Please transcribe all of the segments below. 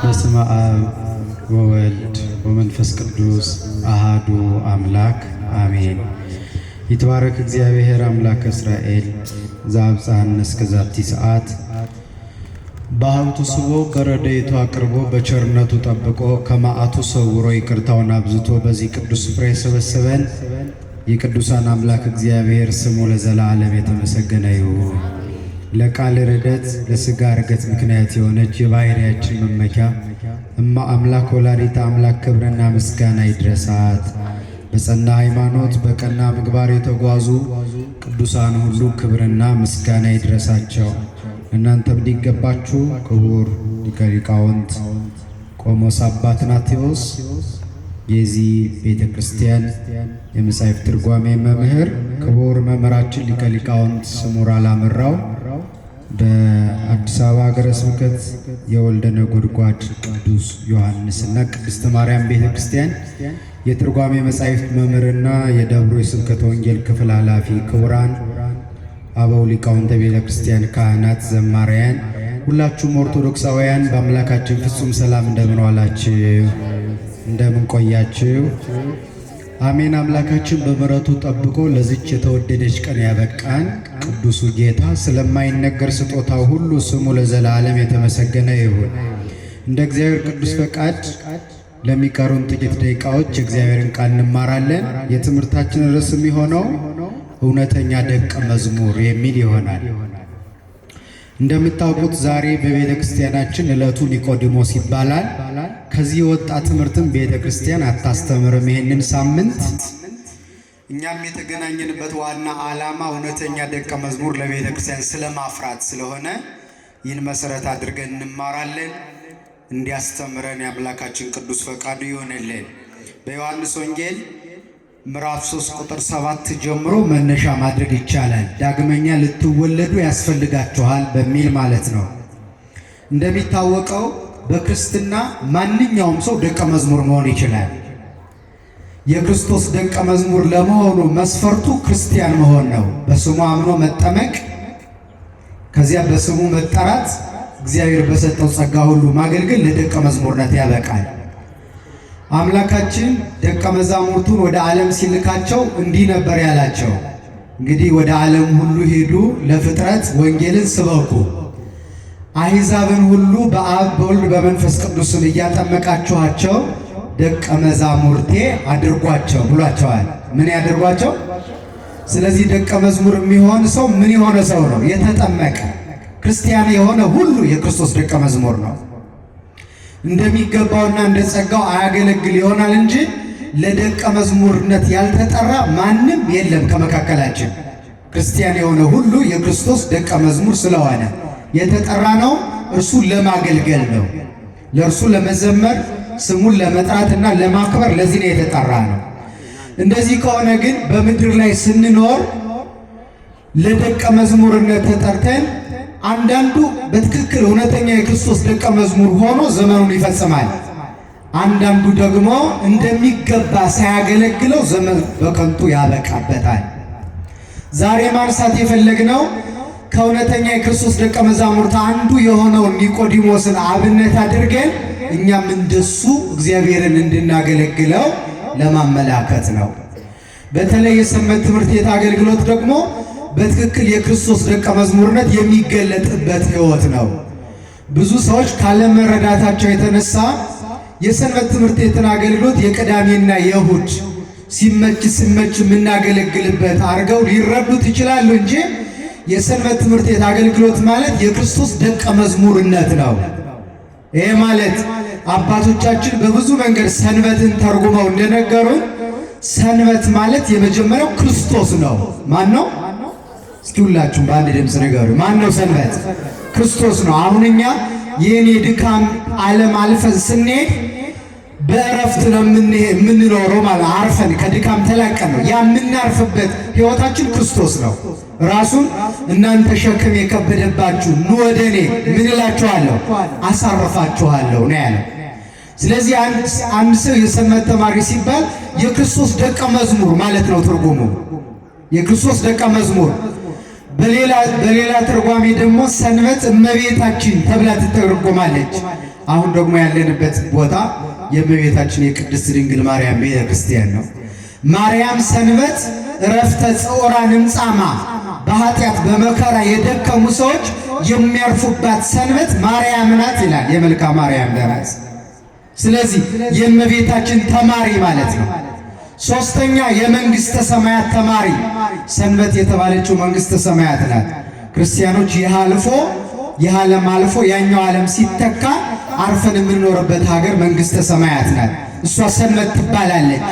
በስመ አብ ወወልድ ወመንፈስ ቅዱስ አሃዱ አምላክ አሜን። ይትባረክ እግዚአብሔር አምላከ እስራኤል ዘአብጽሐነ እስከ ዛቲ ሰዓት። በሀብቱ ስቦ በረድኤቱ አቅርቦ በቸርነቱ ጠብቆ ከመዓቱ ሰውሮ ይቅርታውን አብዝቶ በዚህ ቅዱስ ስፍራ የሰበሰበን የቅዱሳን አምላክ እግዚአብሔር ስሙ ለዘላለም የተመሰገነ ይሁን። ለቃል ርደት ለሥጋ ርገት ምክንያት የሆነች የባሕርያችን መመኪያ እማ አምላክ ወላዲተ አምላክ ክብርና ምስጋና ይድረሳት። በጸና ሃይማኖት በቀና ምግባር የተጓዙ ቅዱሳን ሁሉ ክብርና ምስጋና ይድረሳቸው። እናንተም እንዲገባችሁ ክቡር ሊቀ ሊቃውንት ቆሞስ አባ ትናቴዎስ የዚህ ቤተ ክርስቲያን የመጽሐፍ ትርጓሜ መምህር፣ ክቡር መምህራችን ሊቀ ሊቃውንት ስሙር አላምራው በአዲስ አበባ ሀገረ ስብከት የወልደ ነጎድጓድ ቅዱስ ዮሐንስና ቅድስት ማርያም ቤተ ክርስቲያን የትርጓሜ መጻሕፍት መምህርና የደብሩ የስብከተ ወንጌል ክፍል ኃላፊ፣ ክቡራን አበው ሊቃውንተ ቤተ ክርስቲያን፣ ካህናት፣ ዘማሪያን፣ ሁላችሁም ኦርቶዶክሳውያን በአምላካችን ፍጹም ሰላም እንደምን ዋላችሁ? እንደምን ቆያችሁ? አሜን። አምላካችን በምሕረቱ ጠብቆ ለዚች የተወደደች ቀን ያበቃን ቅዱሱ ጌታ ስለማይነገር ስጦታው ሁሉ ስሙ ለዘላለም የተመሰገነ ይሁን። እንደ እግዚአብሔር ቅዱስ ፈቃድ ለሚቀሩን ጥቂት ደቂቃዎች የእግዚአብሔርን ቃል እንማራለን። የትምህርታችን ርዕስ የሚሆነው እውነተኛ ደቀ መዝሙር የሚል ይሆናል። እንደምታውቁት ዛሬ በቤተ ክርስቲያናችን ዕለቱ ኒቆዲሞስ ይባላል። ከዚህ የወጣ ትምህርትም ቤተ ክርስቲያን አታስተምርም። ይህንን ሳምንት እኛም የተገናኘንበት ዋና ዓላማ እውነተኛ ደቀ መዝሙር ለቤተ ክርስቲያን ስለማፍራት ስለሆነ ይህን መሰረት አድርገን እንማራለን። እንዲያስተምረን የአምላካችን ቅዱስ ፈቃዱ ይሆንልን። በዮሐንስ ወንጌል ምዕራፍ 3 ቁጥር 7 ጀምሮ መነሻ ማድረግ ይቻላል። ዳግመኛ ልትወለዱ ያስፈልጋችኋል በሚል ማለት ነው። እንደሚታወቀው በክርስትና ማንኛውም ሰው ደቀ መዝሙር መሆን ይችላል። የክርስቶስ ደቀ መዝሙር ለመሆኑ መስፈርቱ ክርስቲያን መሆን ነው። በስሙ አምኖ መጠመቅ፣ ከዚያ በስሙ መጠራት፣ እግዚአብሔር በሰጠው ጸጋ ሁሉ ማገልገል ለደቀ መዝሙርነት ያበቃል። አምላካችን ደቀ መዛሙርቱን ወደ ዓለም ሲልካቸው እንዲህ ነበር ያላቸው፣ እንግዲህ ወደ ዓለም ሁሉ ሄዱ፣ ለፍጥረት ወንጌልን ስበኩ፣ አሕዛብን ሁሉ በአብ በወልድ በመንፈስ ቅዱስም እያጠመቃችኋቸው ደቀ መዛሙርቴ አድርጓቸው ብሏቸዋል። ምን ያድርጓቸው? ስለዚህ ደቀ መዝሙር የሚሆን ሰው ምን የሆነ ሰው ነው? የተጠመቀ ክርስቲያን የሆነ ሁሉ የክርስቶስ ደቀ መዝሙር ነው። እንደሚገባውና እንደ ጸጋው አያገለግል ይሆናል እንጂ ለደቀ መዝሙርነት ያልተጠራ ማንም የለም ከመካከላችን። ክርስቲያን የሆነ ሁሉ የክርስቶስ ደቀ መዝሙር ስለሆነ የተጠራ ነው። እርሱን ለማገልገል ነው፣ ለእርሱ ለመዘመር፣ ስሙን ለመጥራትና ለማክበር፣ ለዚህ ነው የተጠራ ነው። እንደዚህ ከሆነ ግን በምድር ላይ ስንኖር ለደቀ መዝሙርነት ተጠርተን አንዳንዱ በትክክል እውነተኛ የክርስቶስ ደቀ መዝሙር ሆኖ ዘመኑን ይፈጽማል። አንዳንዱ ደግሞ እንደሚገባ ሳያገለግለው ዘመን በከንቱ ያበቃበታል። ዛሬ ማንሳት የፈለግነው ከእውነተኛ የክርስቶስ ደቀ መዛሙርት አንዱ የሆነውን ኒቆዲሞስን አብነት አድርገን እኛም እንደሱ እግዚአብሔርን እንድናገለግለው ለማመላከት ነው። በተለይ የሰንበት ትምህርት ቤት አገልግሎት ደግሞ በትክክል የክርስቶስ ደቀ መዝሙርነት የሚገለጥበት ሕይወት ነው። ብዙ ሰዎች ካለመረዳታቸው የተነሳ የሰንበት ትምህርት ቤትን አገልግሎት የቅዳሜና የእሁድ ሲመች የምናገለግልበት አድርገው ሊረዱት ይችላሉ እንጂ የሰንበት ትምህርት ቤት አገልግሎት ማለት የክርስቶስ ደቀ መዝሙርነት ነው። ይሄ ማለት አባቶቻችን በብዙ መንገድ ሰንበትን ተርጉመው እንደነገሩን ሰንበት ማለት የመጀመሪያው ክርስቶስ ነው። ማን ነው? እስኪ ሁላችሁም በአንድ ድምፅ ንገሩ። ማን ነው ሰንበት? ክርስቶስ ነው። አሁን እኛ ይህን የድካም ዓለም አልፈን ስንሄድ በእረፍት ነው የምንኖረው ማለት አርፈን ከድካም ተላቀን ነው። ያ የምናርፍበት ሕይወታችን ክርስቶስ ነው። ራሱን እናንተ ሸክም የከበደባችሁ ኑ ወደ እኔ ምን እላችኋለሁ? አሳርፋችኋለሁ ነው ያለው። ስለዚህ አንድ ሰው የሰንበት ተማሪ ሲባል የክርስቶስ ደቀ መዝሙር ማለት ነው ትርጉሙ። የክርስቶስ ደቀ መዝሙር በሌላ ትርጓሜ ደግሞ ሰንበት እመቤታችን ተብላ ትተረጎማለች። አሁን ደግሞ ያለንበት ቦታ የእመቤታችን የቅድስት ድንግል ማርያም ቤተክርስቲያን ነው። ማርያም ሰንበት እረፍተ ጽዑራን እምጻማ፣ በኃጢአት በመከራ የደከሙ ሰዎች የሚያርፉባት ሰንበት ማርያም ናት ይላል የመልካ ማርያም ደራሲ። ስለዚህ የእመቤታችን ተማሪ ማለት ነው። ሶስተኛ የመንግስተ ሰማያት ተማሪ ሰንበት የተባለችው መንግስተ ሰማያት ናት። ክርስቲያኖች ይህ ዓለም አልፎ ያኛው ዓለም ሲተካ አርፈን የምንኖርበት ሀገር መንግስተ ሰማያት ናት። እሷ ሰንበት ትባላለች።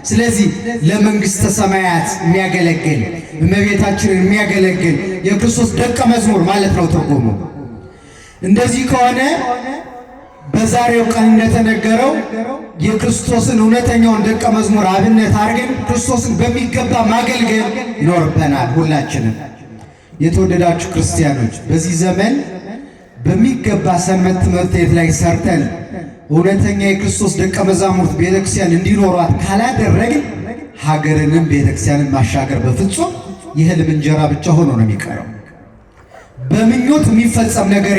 ስለዚህ ለመንግስተ ሰማያት የሚያገለግል እመቤታችንን የሚያገለግል የክርስቶስ ደቀ መዝሙር ማለት ነው ትርጉሙ። እንደዚህ ከሆነ በዛሬው ቀን እንደተነገረው የክርስቶስን እውነተኛውን ደቀ መዝሙር አብነት አድርገን ክርስቶስን በሚገባ ማገልገል ይኖርብናል ሁላችንም። የተወደዳችሁ ክርስቲያኖች በዚህ ዘመን በሚገባ ሰንበት ትምህርት ቤት ላይ ሰርተን እውነተኛ የክርስቶስ ደቀ መዛሙርት ቤተክርስቲያን እንዲኖሯት ካላደረግን ሀገርንም ቤተክርስቲያንን ማሻገር በፍጹም የህልም እንጀራ ብቻ ሆኖ ነው የሚቀረው። በምኞት የሚፈጸም ነገር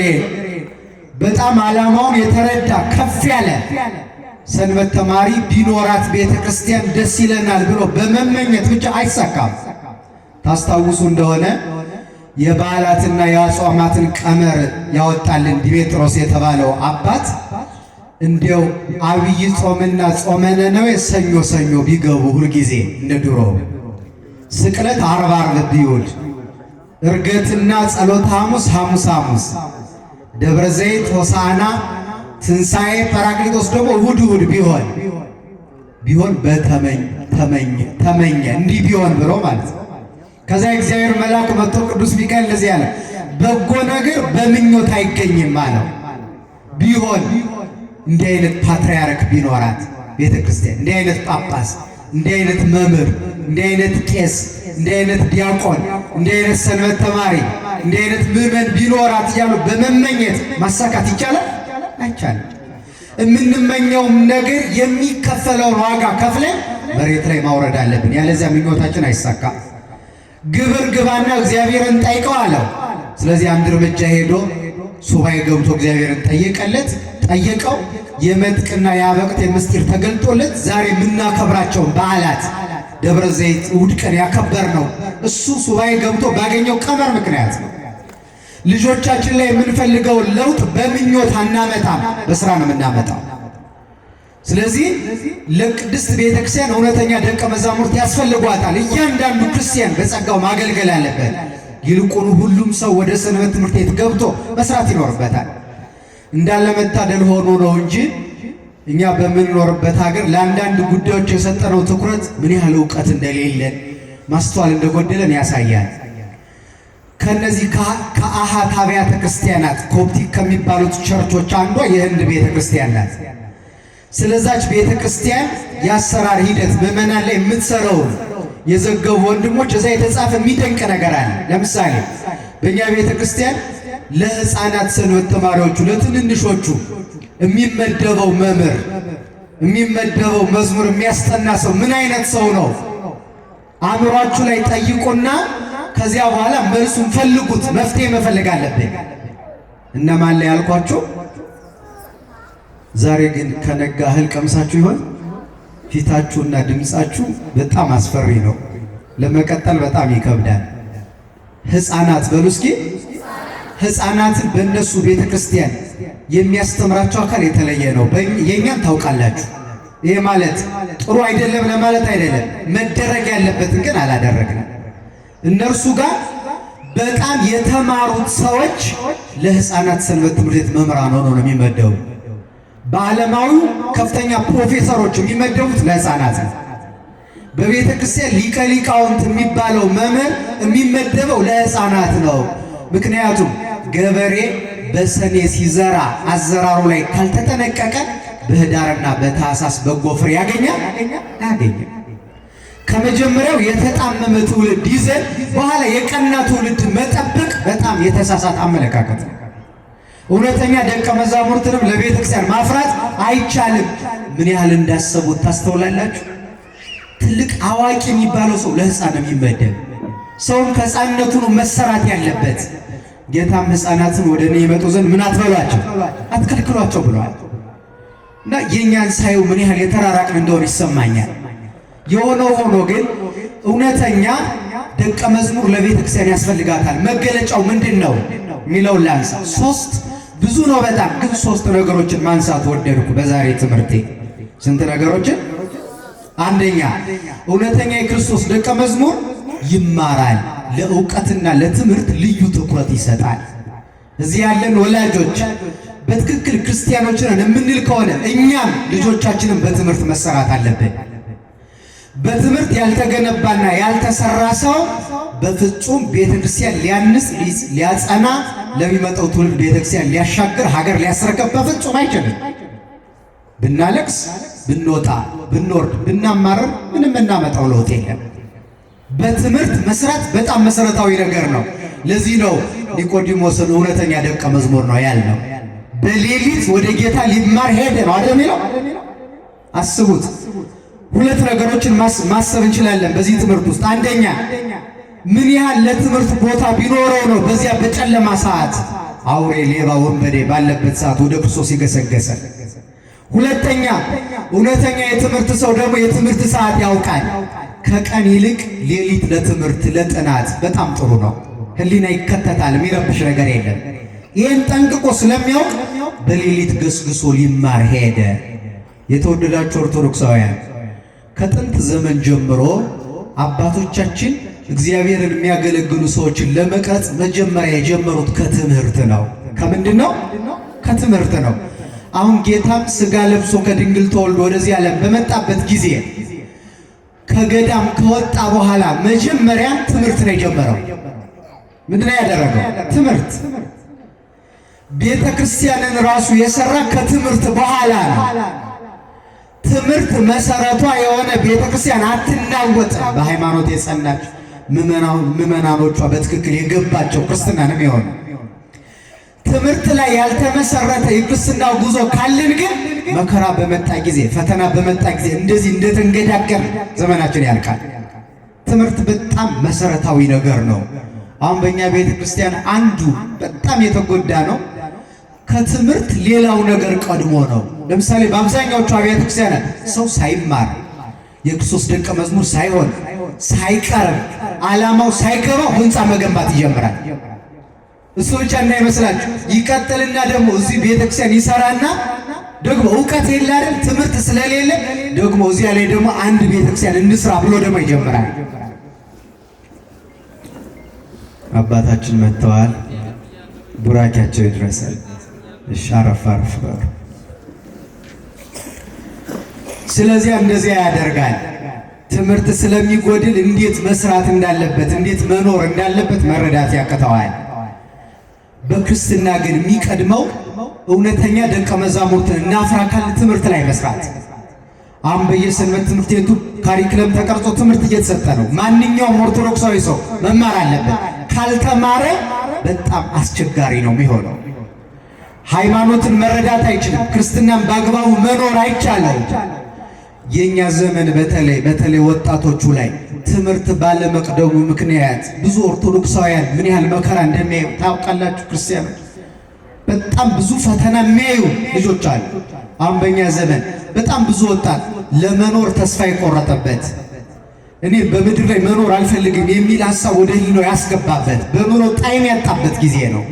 በጣም ዓላማውን የተረዳ ከፍ ያለ ሰንበት ተማሪ ቢኖራት ቤተክርስቲያን ደስ ይለናል ብሎ በመመኘት ብቻ አይሳካም። ታስታውሱ እንደሆነ የበዓላትና የአጽዋማትን ቀመር ያወጣልን ዲሜጥሮስ የተባለው አባት እንዲያው አብይ ጾምና ጾመ ነነዌ ሰኞ ሰኞ ቢገቡ ሁልጊዜ እንደ ድሮ፣ ስቅለት ዓርብ ዓርብ ቢውል፣ ዕርገትና ጸሎተ ሐሙስ ሐሙስ ሐሙስ፣ ደብረ ዘይት ሆሳዕና፣ ትንሣኤ ጰራቅሊጦስ ደግሞ እሑድ እሑድ ቢሆን ተመኘ እንዲህ ቢሆን ብሎ ማለት ነው። ከዛ እግዚአብሔር መልአክ መጥቶ ቅዱስ ሚካኤል እንደዚህ ያለ በጎ ነገር በምኞት አይገኝም አለው። ቢሆን እንዲህ አይነት ፓትርያርክ ቢኖራት ቤተክርስቲያን፣ እንዲህ አይነት ጳጳስ፣ እንዲህ አይነት መምህር፣ እንዲህ አይነት ቄስ፣ እንዲህ አይነት ዲያቆን፣ እንዲህ አይነት ሰንበት ተማሪ፣ እንዲህ አይነት ምዕመን ቢኖራት እያሉ በመመኘት ማሳካት ይቻላል? አይቻልም። የምንመኘውም ነገር የሚከፈለውን ዋጋ ከፍለን መሬት ላይ ማውረድ አለብን። ያለዚያ ምኞታችን አይሳካም። ግብር ግባና እግዚአብሔርን ጠይቀው አለው። ስለዚህ አንድ እርምጃ ሄዶ ሱባኤ ገብቶ እግዚአብሔርን ጠየቀው። የመጥቅና የአበቅቴ ምስጢር ተገልጦለት ዛሬ የምናከብራቸውን በዓላት ደብረ ዘይት እሑድ ቀን ያከበር ነው እሱ ሱባኤ ገብቶ ባገኘው ቀመር ምክንያት ነው። ልጆቻችን ላይ የምንፈልገውን ለውጥ በምኞት አናመጣም፣ በስራ ነው የምናመጣው። ስለዚህ ለቅድስት ቤተክርስቲያን እውነተኛ ደቀ መዛሙርት ያስፈልጓታል። እያንዳንዱ ክርስቲያን በጸጋው ማገልገል አለበት። ይልቁኑ ሁሉም ሰው ወደ ሰንበት ትምህርት ቤት ገብቶ መስራት ይኖርበታል። እንዳለመታደል ሆኖ ነው እንጂ እኛ በምንኖርበት ሀገር ለአንዳንድ ጉዳዮች የሰጠነው ትኩረት ምን ያህል እውቀት እንደሌለን ማስተዋል እንደጎደለን ያሳያል። ከነዚህ ከአሃት አብያተ ክርስቲያናት ኮፕቲክ ከሚባሉት ቸርቾች አንዷ የህንድ ቤተክርስቲያን ናት። ስለዛች ቤተክርስቲያን የአሰራር ሂደት ምዕመናን ላይ የምትሰራውን የዘገቡ ወንድሞች እዛ የተጻፈ የሚደንቅ ነገር አለ። ለምሳሌ በእኛ ቤተክርስቲያን ለሕፃናት ሰንበት ተማሪዎቹ ለትንንሾቹ የሚመደበው መምህር የሚመደበው መዝሙር የሚያስጠና ሰው ምን አይነት ሰው ነው? አእምሯችሁ ላይ ጠይቁና ከዚያ በኋላ መልሱን ፈልጉት። መፍትሄ መፈለግ አለብን። እነማን ላይ ያልኳችሁ? ዛሬ ግን ከነጋ እህል ቀምሳችሁ ይሆን? ፊታችሁና ድምፃችሁ በጣም አስፈሪ ነው። ለመቀጠል በጣም ይከብዳል። ሕፃናት በሉ እስኪ። ሕፃናትን በእነሱ ቤተክርስቲያን የሚያስተምራቸው አካል የተለየ ነው። የእኛን ታውቃላችሁ። ይሄ ማለት ጥሩ አይደለም ለማለት አይደለም። መደረግ ያለበትን ግን አላደረግንም። እነርሱ ጋር በጣም የተማሩት ሰዎች ለሕፃናት ሰንበት ትምህርት ቤት መምህራን ሆነው ነው የሚመደቡ። በዓለማዊ ከፍተኛ ፕሮፌሰሮች የሚመደቡት ለሕፃናት ነው። በቤተ ክርስቲያን ሊቀ ሊቃውንት የሚባለው መምህር የሚመደበው ለሕፃናት ነው። ምክንያቱም ገበሬ በሰኔ ሲዘራ አዘራሩ ላይ ካልተጠነቀቀ በህዳርና በታኅሳስ በጎ ፍሬ ያገኛል? አያገኝም። ከመጀመሪያው የተጣመመ ትውልድ ይዘን በኋላ የቀና ትውልድ መጠበቅ በጣም የተሳሳተ አመለካከት ነው። እውነተኛ ደቀ መዛሙርትንም ለቤተ ክርስቲያን ማፍራት አይቻልም። ምን ያህል እንዳሰቡት ታስተውላላችሁ። ትልቅ አዋቂ የሚባለው ሰው ለሕፃን የሚመደብ ሰውን ከሕፃንነቱ ነው መሰራት ያለበት። ጌታም ሕፃናትን ወደ እኔ ይመጡ ዘንድ ምን አትበሏቸው፣ አትከልክሏቸው ብለዋል። እና የእኛን ሳየው ምን ያህል የተራራቅን እንደሆነ ይሰማኛል። የሆነው ሆኖ ግን እውነተኛ ደቀ መዝሙር ለቤተ ክርስቲያን ያስፈልጋታል። መገለጫው ምንድን ነው የሚለውን ላንሳ። ብዙ ነው በጣም ግን 3 ነገሮችን ማንሳት ወደድኩ በዛሬ ትምህርቴ። ስንት ነገሮችን? አንደኛ እውነተኛ የክርስቶስ ደቀ መዝሙር ይማራል፣ ለእውቀትና ለትምህርት ልዩ ትኩረት ይሰጣል። እዚህ ያለን ወላጆች በትክክል ክርስቲያኖች ነን የምንል ከሆነ እኛም ልጆቻችንን በትምህርት መሰራት አለብን። በትምህርት ያልተገነባና ያልተሰራ ሰው በፍጹም ቤተክርስቲያን ሊያንጽ ሊያጸና ለሚመጣው ትውልድ ቤተክርስቲያን ሊያሻግር ሀገር ሊያስረከብ በፍጹም አይችልም። ብናለቅስ፣ ብንወጣ፣ ብንወርድ፣ ብናማረር ምንም እናመጣው ለውጥ የለም። በትምህርት መስራት በጣም መሰረታዊ ነገር ነው። ለዚህ ነው ኒቆዲሞስን እውነተኛ ደቀ መዝሙር ነው ያልነው። በሌሊት ወደ ጌታ ሊማር ሄደ ነው አይደል የሚለው? አስቡት። 2 ነገሮችን ማሰብ እንችላለን በዚህ ትምህርት ውስጥ። አንደኛ ምን ያህል ለትምህርት ቦታ ቢኖረው ነው በዚያ በጨለማ ሰዓት አውሬ፣ ሌባ፣ ወንበዴ ባለበት ሰዓት ወደ ክርስቶስ ይገሰገሰ። ሁለተኛ እውነተኛ የትምህርት ሰው ደግሞ የትምህርት ሰዓት ያውቃል። ከቀን ይልቅ ሌሊት ለትምህርት ለጥናት በጣም ጥሩ ነው። ሕሊና ይከተታል፣ የሚረብሽ ነገር የለም። ይህን ጠንቅቆ ስለሚያውቅ በሌሊት ገስግሶ ሊማር ሄደ። የተወደዳችሁ ኦርቶዶክሳውያን ከጥንት ዘመን ጀምሮ አባቶቻችን እግዚአብሔርን የሚያገለግሉ ሰዎችን ለመቅረጽ መጀመሪያ የጀመሩት ከትምህርት ነው። ከምንድን ነው? ከትምህርት ነው። አሁን ጌታም ሥጋ ለብሶ ከድንግል ተወልዶ ወደዚህ ዓለም በመጣበት ጊዜ ከገዳም ከወጣ በኋላ መጀመሪያ ትምህርት ነው የጀመረው። ምንድን ነው ያደረገው? ትምህርት። ቤተ ክርስቲያንን ራሱ የሰራ ከትምህርት በኋላ ነው። ትምህርት መሰረቷ የሆነ ቤተ ክርስቲያን አትናወጥም። በሃይማኖት የጸናች ምዕመናኖቿ በትክክል የገባቸው ክርስትና ነው የሚሆነው። ትምህርት ላይ ያልተመሰረተ የክርስትና ጉዞ ካልን ግን መከራ በመጣ ጊዜ፣ ፈተና በመጣ ጊዜ እንደዚህ እንደተንገዳገር ዘመናችን ያልቃል። ትምህርት በጣም መሰረታዊ ነገር ነው። አሁን በእኛ ቤተ ክርስቲያን አንዱ በጣም የተጎዳ ነው። ከትምህርት ሌላው ነገር ቀድሞ ነው። ለምሳሌ በአብዛኛዎቹ አብያተ ክርስቲያናት ሰው ሳይማር የክርስቶስ ደቀ መዝሙር ሳይሆን ሳይቀርብ ዓላማው ሳይገባው ሕንፃ መገንባት ይጀምራል። እሱ ብቻ እንዳይመስላችሁ ይቀጥልና ደግሞ እዚህ ቤተክርስቲያን ይሰራና ደግሞ እውቀት የለ አይደል? ትምህርት ስለሌለ ደግሞ እዚያ ላይ ደግሞ አንድ ቤተክርስቲያን እንስራ ብሎ ደግሞ ይጀምራል። አባታችን መጥተዋል። ቡራኪያቸው ይድረሳል። እሺ፣ አረፍ አረፍ በሉ። ስለዚህ እንደዚያ ያደርጋል። ትምህርት ስለሚጎድል እንዴት መስራት እንዳለበት እንዴት መኖር እንዳለበት መረዳት ያቅተዋል። በክርስትና ግን የሚቀድመው እውነተኛ ደቀ መዛሙርትን እናፍራ ካለ ትምህርት ላይ መስራት። አሁን በየሰንበት ትምህርት ቤቱ ካሪክለም ተቀርጾ ትምህርት እየተሰጠ ነው። ማንኛውም ኦርቶዶክሳዊ ሰው መማር አለበት። ካልተማረ በጣም አስቸጋሪ ነው የሚሆነው። ሃይማኖትን መረዳት አይችልም። ክርስትናን በአግባቡ መኖር አይቻልም። የኛ ዘመን በተለይ ወጣቶቹ ላይ ትምህርት ባለመቅደሙ ምክንያት ብዙ ኦርቶዶክሳውያን ምን ያህል መከራ እንደሚያዩ ታውቃላችሁ። ክርስቲያኖች በጣም ብዙ ፈተና የሚያዩ ልጆች አሉ። አሁን በእኛ ዘመን በጣም ብዙ ወጣት ለመኖር ተስፋ የቆረጠበት፣ እኔ በምድር ላይ መኖር አልፈልግም የሚል ሐሳብ ወደ ህሊናው ያስገባበት፣ በኑሮ ጣዕም ያጣበት ጊዜ ነው።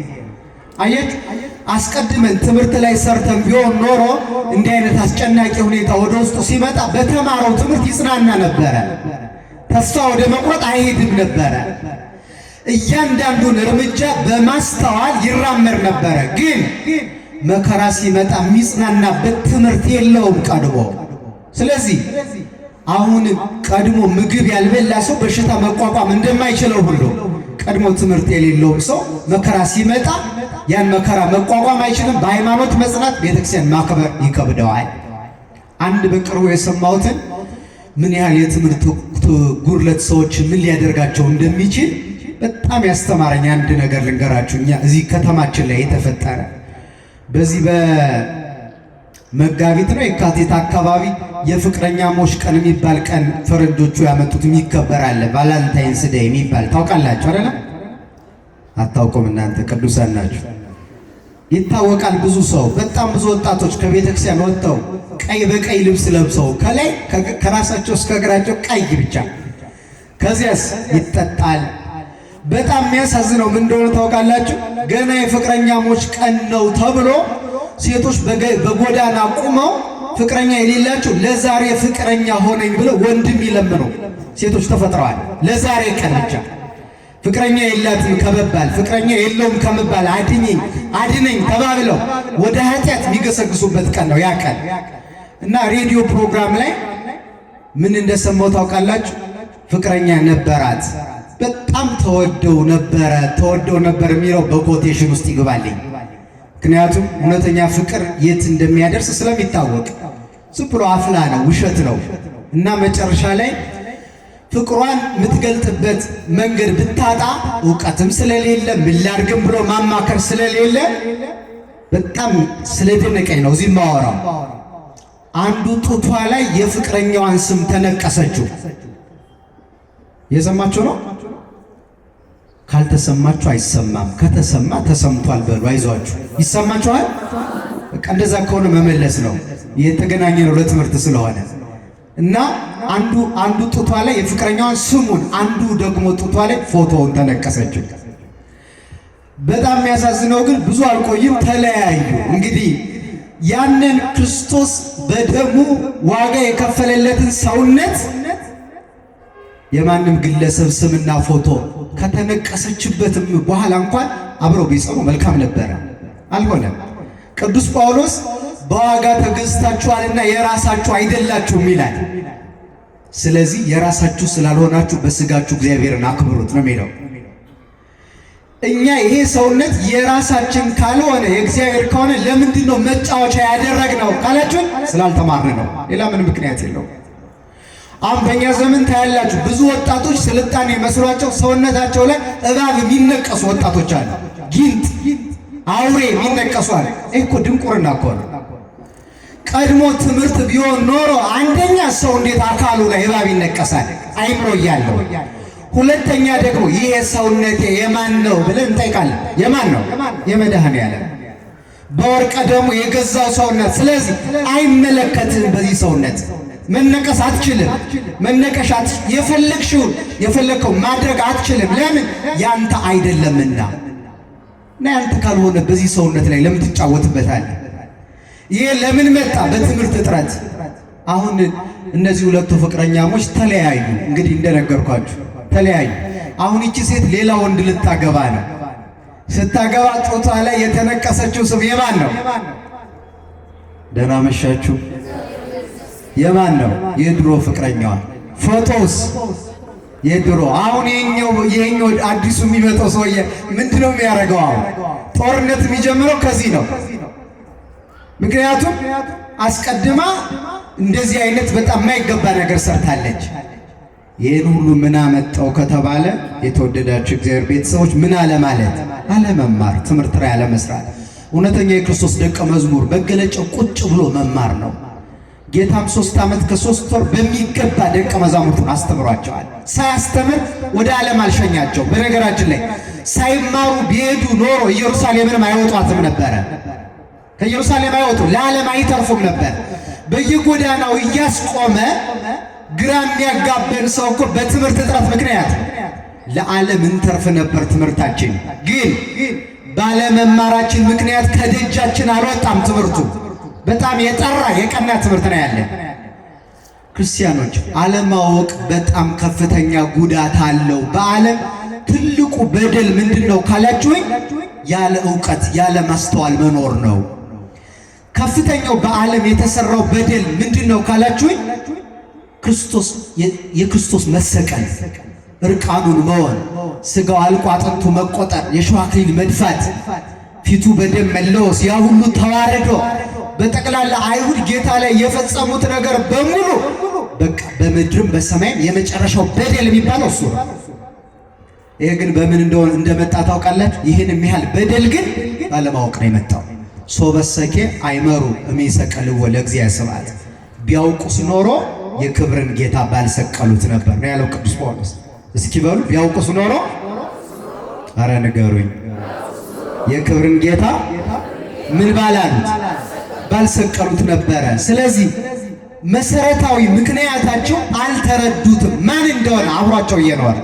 አየት አስቀድመን ትምህርት ላይ ሰርተን ቢሆን ኖሮ እንዲህ አይነት አስጨናቂ ሁኔታ ወደ ውስጡ ሲመጣ በተማረው ትምህርት ይጽናና ነበረ። ተስፋ ወደ መቁረጥ አይሄድም ነበረ። እያንዳንዱን እርምጃ በማስተዋል ይራመድ ነበረ። ግን መከራ ሲመጣ የሚጽናናበት ትምህርት የለውም ቀድሞ። ስለዚህ አሁንም ቀድሞ ምግብ ያልበላ ሰው በሽታ መቋቋም እንደማይችለው ሁሉ ቀድሞ ትምህርት የሌለውም ሰው መከራ ሲመጣ ያን መከራ መቋቋም አይችልም። በሃይማኖት መጽናት ቤተክርስቲያን ማክበር ይከብደዋል። አንድ በቅርቡ የሰማሁትን ምን ያህል የትምህርት ጉድለት ሰዎች ምን ሊያደርጋቸው እንደሚችል በጣም ያስተማረኝ አንድ ነገር ልንገራችሁ። እኛ እዚህ ከተማችን ላይ የተፈጠረ በዚህ መጋቢት ነው የካቲት አካባቢ የፍቅረኛሞች ቀን የሚባል ቀን ፈረንጆቹ ያመጡት ይከበራል። ቫላንታይንስ ዴይ የሚባል ታውቃላችሁ አይደል? አታውቁም እናንተ ቅዱሳን ናችሁ። ይታወቃል። ብዙ ሰው በጣም ብዙ ወጣቶች ከቤተክርስቲያን ወጥተው ቀይ በቀይ ልብስ ለብሰው ከላይ ከራሳቸው እስከ እግራቸው ቀይ ብቻ። ከዚያስ ይጠጣል። በጣም የሚያሳዝነው ምን እንደሆነ ታውቃላችሁ? ገና የፍቅረኛሞች ቀን ነው ተብሎ ሴቶች በጎዳና ቁመው ፍቅረኛ የሌላቸው ለዛሬ ፍቅረኛ ሆነኝ ብለው ወንድም ይለምኑ ሴቶች ተፈጥረዋል። ለዛሬ ቀን ብቻ ፍቅረኛ የላትም ከመባል ፍቅረኛ የለውም ከመባል አድነኝ ተባብለው ወደ ኃጢአት የሚገሰግሱበት ቀን ነው ያ ቀን። እና ሬዲዮ ፕሮግራም ላይ ምን እንደሰማው ታውቃላችሁ? ፍቅረኛ ነበራት፣ በጣም ተወደው ነበር የሚለው በኮቴሽን ውስጥ ይገባልኝ። ምክንያቱም እውነተኛ ፍቅር የት እንደሚያደርስ ስለሚታወቅ ዝም ብሎ አፍላ ነው፣ ውሸት ነው። እና መጨረሻ ላይ ፍቅሯን የምትገልጥበት መንገድ ብታጣ ዕውቀትም ስለሌለ ምን ላድርግም ብሎ ማማከር ስለሌለ በጣም ስለደነቀኝ ነው እዚህ ማወራው። አንዱ ጡቷ ላይ የፍቅረኛዋን ስም ተነቀሰችው። የሰማችሁ ነው? ካልተሰማችሁ አይሰማም፣ ከተሰማ ተሰምቷል በሉ። አይዟችሁ፣ ይሰማችኋል። በቃ እንደዛ ከሆነ መመለስ ነው። የተገናኘ ነው ለትምህርት ስለሆነ እና አንዱ ጡቷ ላይ የፍቅረኛዋን ስሙን፣ አንዱ ደግሞ ጡቷ ላይ ፎቶውን ተነቀሰችው። በጣም የሚያሳዝነው ግን ብዙ አልቆይም ተለያዩ። እንግዲህ ያንን ክርስቶስ በደሙ ዋጋ የከፈለለትን ሰውነት የማንም ግለሰብ ስምና ፎቶ ከተነቀሰችበትም በኋላ እንኳን አብረው ቢጸኑ መልካም ነበረ። አልሆነም። ቅዱስ ጳውሎስ በዋጋ ተገዝታችኋልና የራሳችሁ አይደላችሁም ይላል። ስለዚህ የራሳችሁ ስላልሆናችሁ በስጋችሁ እግዚአብሔርን አክብሩት ነው የሚለው። እኛ ይሄ ሰውነት የራሳችን ካልሆነ የእግዚአብሔር ከሆነ ለምንድን ነው መጫወቻ ያደረግነው ካላችሁ ስላልተማርን ነው። ሌላ ምን ምክንያት የለው። አሁን በእኛ ዘመን ታያላችሁ ብዙ ወጣቶች ስልጣኔ መስሏቸው ሰውነታቸው ላይ እባብ የሚነቀሱ ወጣቶች አሉ። ጊንጥ አውሬ የሚነቀሱ አሉ። ይህ እኮ ድንቁርና እኮ ነው። ቀድሞ ትምህርት ቢሆን ኖሮ አንደኛ ሰው እንዴት አካሉ ላይ እባብ ይነቀሳል? አይምሮ እያለው። ሁለተኛ ደግሞ ይሄ ሰውነቴ የማን ነው ብለን እንጠይቃለን። የማን ነው? የመድኃኔዓለም በወርቀ ደግሞ የገዛው ሰውነት። ስለዚህ አይመለከትም። በዚህ ሰውነት መነቀስ አትችልም። መነቀሻት የፈለግከው ማድረግ አትችልም። ለምን? ያንተ አይደለምና። እና ያንተ ካልሆነ በዚህ ሰውነት ላይ ለምን ትጫወትበታለህ? ይሄ ለምን መጣ? በትምህርት እጥረት። አሁን እነዚህ ሁለቱ ፍቅረኛሞች ተለያዩ። እንግዲህ እንደነገርኳችሁ ተለያዩ። አሁን ይቺ ሴት ሌላ ወንድ ልታገባ ነው። ስታገባ ጾታ ላይ የተነቀሰችው ስም የማን ነው? ደህና መሻችሁ። የማን ነው? የድሮ ፍቅረኛዋ። ፎቶስ የድሮ። አሁን ይሄኛው አዲሱ የሚመጣው ሰውዬ ምንድነው የሚያደርገው? አሁን ጦርነት የሚጀምረው ከዚህ ነው። ምክንያቱም አስቀድማ እንደዚህ አይነት በጣም የማይገባ ነገር ሰርታለች። ይህን ሁሉ ምን አመጣው ከተባለ የተወደዳችሁ እግዚአብሔር ቤተሰቦች ምን አለ ማለት አለመማር፣ ትምህርት ላይ አለመስራት። እውነተኛ የክርስቶስ ደቀ መዝሙር መገለጫው ቁጭ ብሎ መማር ነው። ጌታም 3 ዓመት ከ3 ወር በሚገባ ደቀ መዛሙርቱን አስተምሯቸዋል። ሳያስተምር ወደ ዓለም አልሸኛቸው። በነገራችን ላይ ሳይማሩ ቢሄዱ ኖሮ ኢየሩሳሌምንም አይወጧትም ነበረ። ከኢየሩሳሌም አይወጡ፣ ለዓለም አይተርፉም ነበር። በየጎዳናው እያስቆመ ግራ የሚያጋበን ሰው እኮ በትምህርት እጥረት ምክንያት ለዓለም እንተርፍ ነበር። ትምህርታችን ግን ባለመማራችን ምክንያት ከደጃችን አልወጣም። ትምህርቱ በጣም የጠራ የቀና ትምህርት ነው ያለን። ክርስቲያኖች አለማወቅ በጣም ከፍተኛ ጉዳት አለው። በዓለም ትልቁ በደል ምንድነው ካላችሁኝ፣ ያለ ዕውቀት ያለ ማስተዋል መኖር ነው። ከፍተኛው በዓለም የተሰራው በደል ምንድነው ካላችሁኝ፣ የክርስቶስ መሰቀል፣ እርቃኑን መሆን፣ ስጋው አልቆ አጥንቱ መቆጠር፣ የሾህ አክሊል መድፋት፣ ፊቱ በደም መለወስ፣ ያ ሁሉ ተዋረዶ በጠቅላላ አይሁድ ጌታ ላይ የፈጸሙት ነገር በሙሉ በቃ በምድርም በሰማይም የመጨረሻው በደል የሚባለው እሱ ነው። ይሄ ግን በምን እንደመጣ ታውቃላችሁ? ይህን የሚያህል በደል ግን ባለማወቅ ነው የመጣው። ሶበሰኬ አይመሩ እሚሰቀልዎ ለእግዚአብሔር ስብሐት ቢያውቁስ ኖሮ የክብርን ጌታ ባልሰቀሉት ነበር ነው ያለው ቅዱስ ጳውሎስ። እስኪ በሉ ቢያውቁስ ኖሮ፣ አረ ንገሩኝ፣ የክብርን ጌታ ምን ባላሉት ባልሰቀሉት ነበረ። ስለዚህ መሰረታዊ ምክንያታቸው አልተረዱትም፣ ማን እንደሆነ አብሯቸው እየኖረ።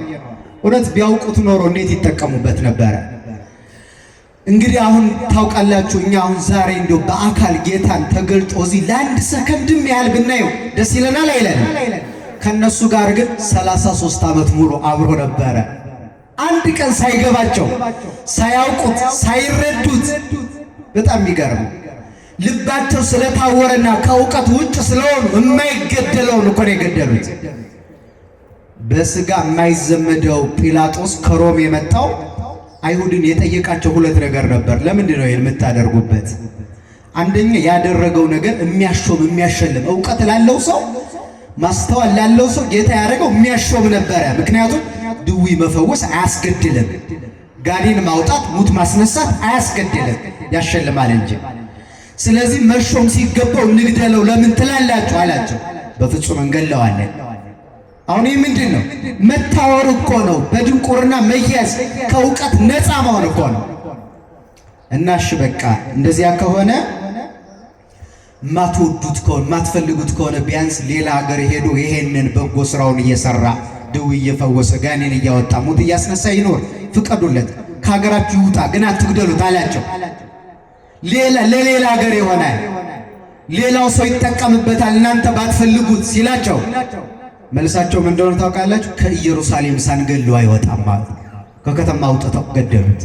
እውነት ቢያውቁት ኖሮ እንዴት ይጠቀሙበት ነበረ? እንግዲህ አሁን ታውቃላችሁ፣ እኛ አሁን ዛሬ እንደው በአካል ጌታን ተገልጦ እዚህ ለአንድ ሰከንድም ያህል ብናየው ደስ ይለናል አይለንም? ከነሱ ጋር ግን 33 ዓመት ሙሉ አብሮ ነበረ። አንድ ቀን ሳይገባቸው፣ ሳያውቁት፣ ሳይረዱት በጣም የሚገርም ልባቸው ስለታወረና ከእውቀት ውጭ ስለሆኑ የማይገደለውን እኮ ነው የገደሉት። በስጋ የማይዘመደው ጲላጦስ ከሮም የመጣው አይሁድን የጠየቃቸው ሁለት ነገር ነበር። ለምንድን ነው የምታደርጉበት? አንደኛ ያደረገው ነገር የሚያሾም የሚያሸልም እውቀት ላለው ሰው ማስተዋል ላለው ሰው ጌታ ያደረገው የሚያሾም ነበረ። ምክንያቱም ድዊ መፈወስ አያስገድልም፣ ጋኔን ማውጣት ሙት ማስነሳት አያስገድልም፣ ያሸልማል እንጂ። ስለዚህ መሾም ሲገባው እንግደለው ለምን ትላላችሁ አላቸው። በፍጹም እንገለዋለን። አሁን ይህ ምንድን ነው? መታወር እኮ ነው። በድንቁርና መያዝ ከእውቀት ነፃ መሆን እኮ ነው። እና እሺ በቃ እንደዚያ ከሆነ ማትወዱት ከሆነ ማትፈልጉት ከሆነ ቢያንስ ሌላ ሀገር ሄዶ ይሄንን በጎ ስራውን እየሰራ ድው እየፈወሰ ጋኔን እያወጣ ሙት እያስነሳ ይኖር ፍቀዱለት፣ ከሀገራችሁ ይውጣ፣ ግን አትግደሉት አላቸው። ለሌላ ሀገር ይሆናል፣ ሌላው ሰው ይጠቀምበታል እናንተ ባትፈልጉት ሲላቸው መልሳቸው ምን እንደሆነ ታውቃላችሁ? ከኢየሩሳሌም ሳንገሉ አይወጣም ማለት ከከተማ አውጥተው ገደሉት።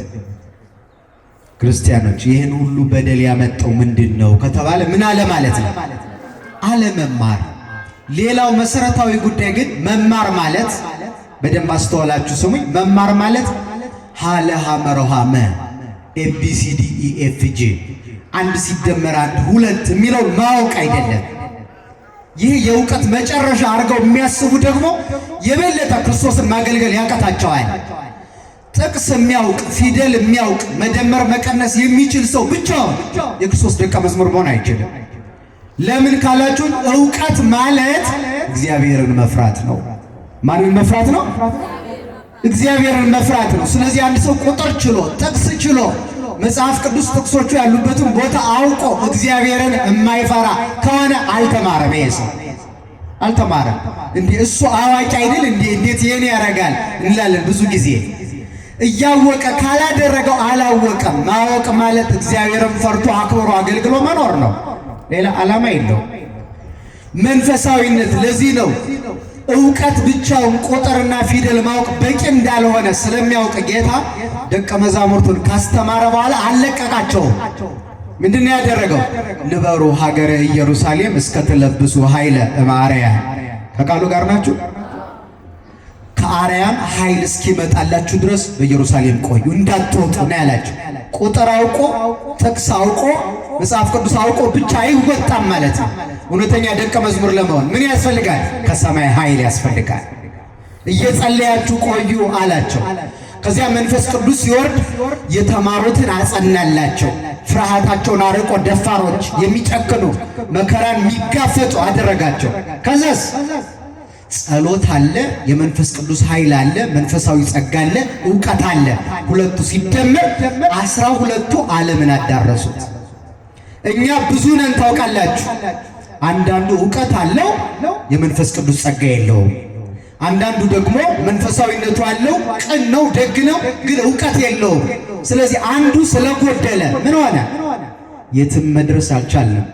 ክርስቲያኖች ይህን ሁሉ በደል ያመጣው ምንድን ነው ከተባለ ምን አለ ማለት ነው? አለመማር። ሌላው መሰረታዊ ጉዳይ ግን መማር ማለት በደንብ አስተዋላችሁ ስሙኝ። መማር ማለት ሀለ ሐመረሃመ ኤቢሲዲኢኤፍጂ አንድ ሲደመር አንድ ሁለት የሚለው ማወቅ አይደለም። ይህ የእውቀት መጨረሻ አድርገው የሚያስቡ ደግሞ የበለጠ ክርስቶስን ማገልገል ያቀታቸዋል። ጥቅስ የሚያውቅ ፊደል የሚያውቅ መደመር መቀነስ የሚችል ሰው ብቻውን የክርስቶስ ደቀ መዝሙር መሆን አይችልም። ለምን ካላችሁ እውቀት ማለት እግዚአብሔርን መፍራት ነው። ማንን መፍራት ነው? እግዚአብሔርን መፍራት ነው። ስለዚህ አንድ ሰው ቁጥር ችሎ ጥቅስ ችሎ መጽሐፍ ቅዱስ ጥቅሶቹ ያሉበትን ቦታ አውቆ እግዚአብሔርን የማይፈራ ከሆነ አልተማረም። ይሄ ሰው አልተማረም። እንዴ እሱ አዋቂ አይደል እንዴ እንዴት ይሄን ያደርጋል እንላለን ብዙ ጊዜ። እያወቀ ካላደረገው አላወቀም። ማወቅ ማለት እግዚአብሔርን ፈርቶ አክብሮ አገልግሎ መኖር ነው። ሌላ ዓላማ የለውም። መንፈሳዊነት ለዚህ ነው እውቀት ብቻውን ቁጥርና ፊደል ማወቅ በቂ እንዳልሆነ ስለሚያውቅ ጌታ ደቀ መዛሙርቱን ካስተማረ በኋላ አለቀቃቸውም። ምንድን ነው ያደረገው? ንበሩ ሀገረ ኢየሩሳሌም እስከትለብሱ ኃይለ እምአርያም። ከቃሉ ጋር ናችሁ? ከአርያም ኃይል እስኪመጣላችሁ ድረስ በኢየሩሳሌም ቆዩ እንዳትወጡ ነው ያላችሁ። ቁጥር አውቆ ጥቅስ አውቆ መጽሐፍ ቅዱስ አውቆ ብቻ አይወጣም ማለት ነው። እውነተኛ ደቀ መዝሙር ለመሆን ምን ያስፈልጋል? ከሰማይ ኃይል ያስፈልጋል። እየጸለያችሁ ቆዩ አላቸው። ከዚያ መንፈስ ቅዱስ ሲወርድ የተማሩትን አጸናላቸው። ፍርሃታቸውን አርቆ ደፋሮች፣ የሚጨክኑ መከራን የሚጋፈጡ አደረጋቸው። ከዛስ ጸሎት አለ፣ የመንፈስ ቅዱስ ኃይል አለ፣ መንፈሳዊ ጸጋ አለ፣ ዕውቀት አለ። ሁለቱ ሲደመር 12ቱ ዓለምን አዳረሱት። እኛ ብዙ ነን ታውቃላችሁ። አንዳንዱ ዕውቀት አለው፣ የመንፈስ ቅዱስ ጸጋ የለውም። አንዳንዱ ደግሞ መንፈሳዊነቱ አለው፣ ቅን ነው፣ ደግ ነው፣ ግን ዕውቀት የለውም። ስለዚህ አንዱ ስለጎደለ ምን ሆነ? የትም መድረስ አልቻልንም።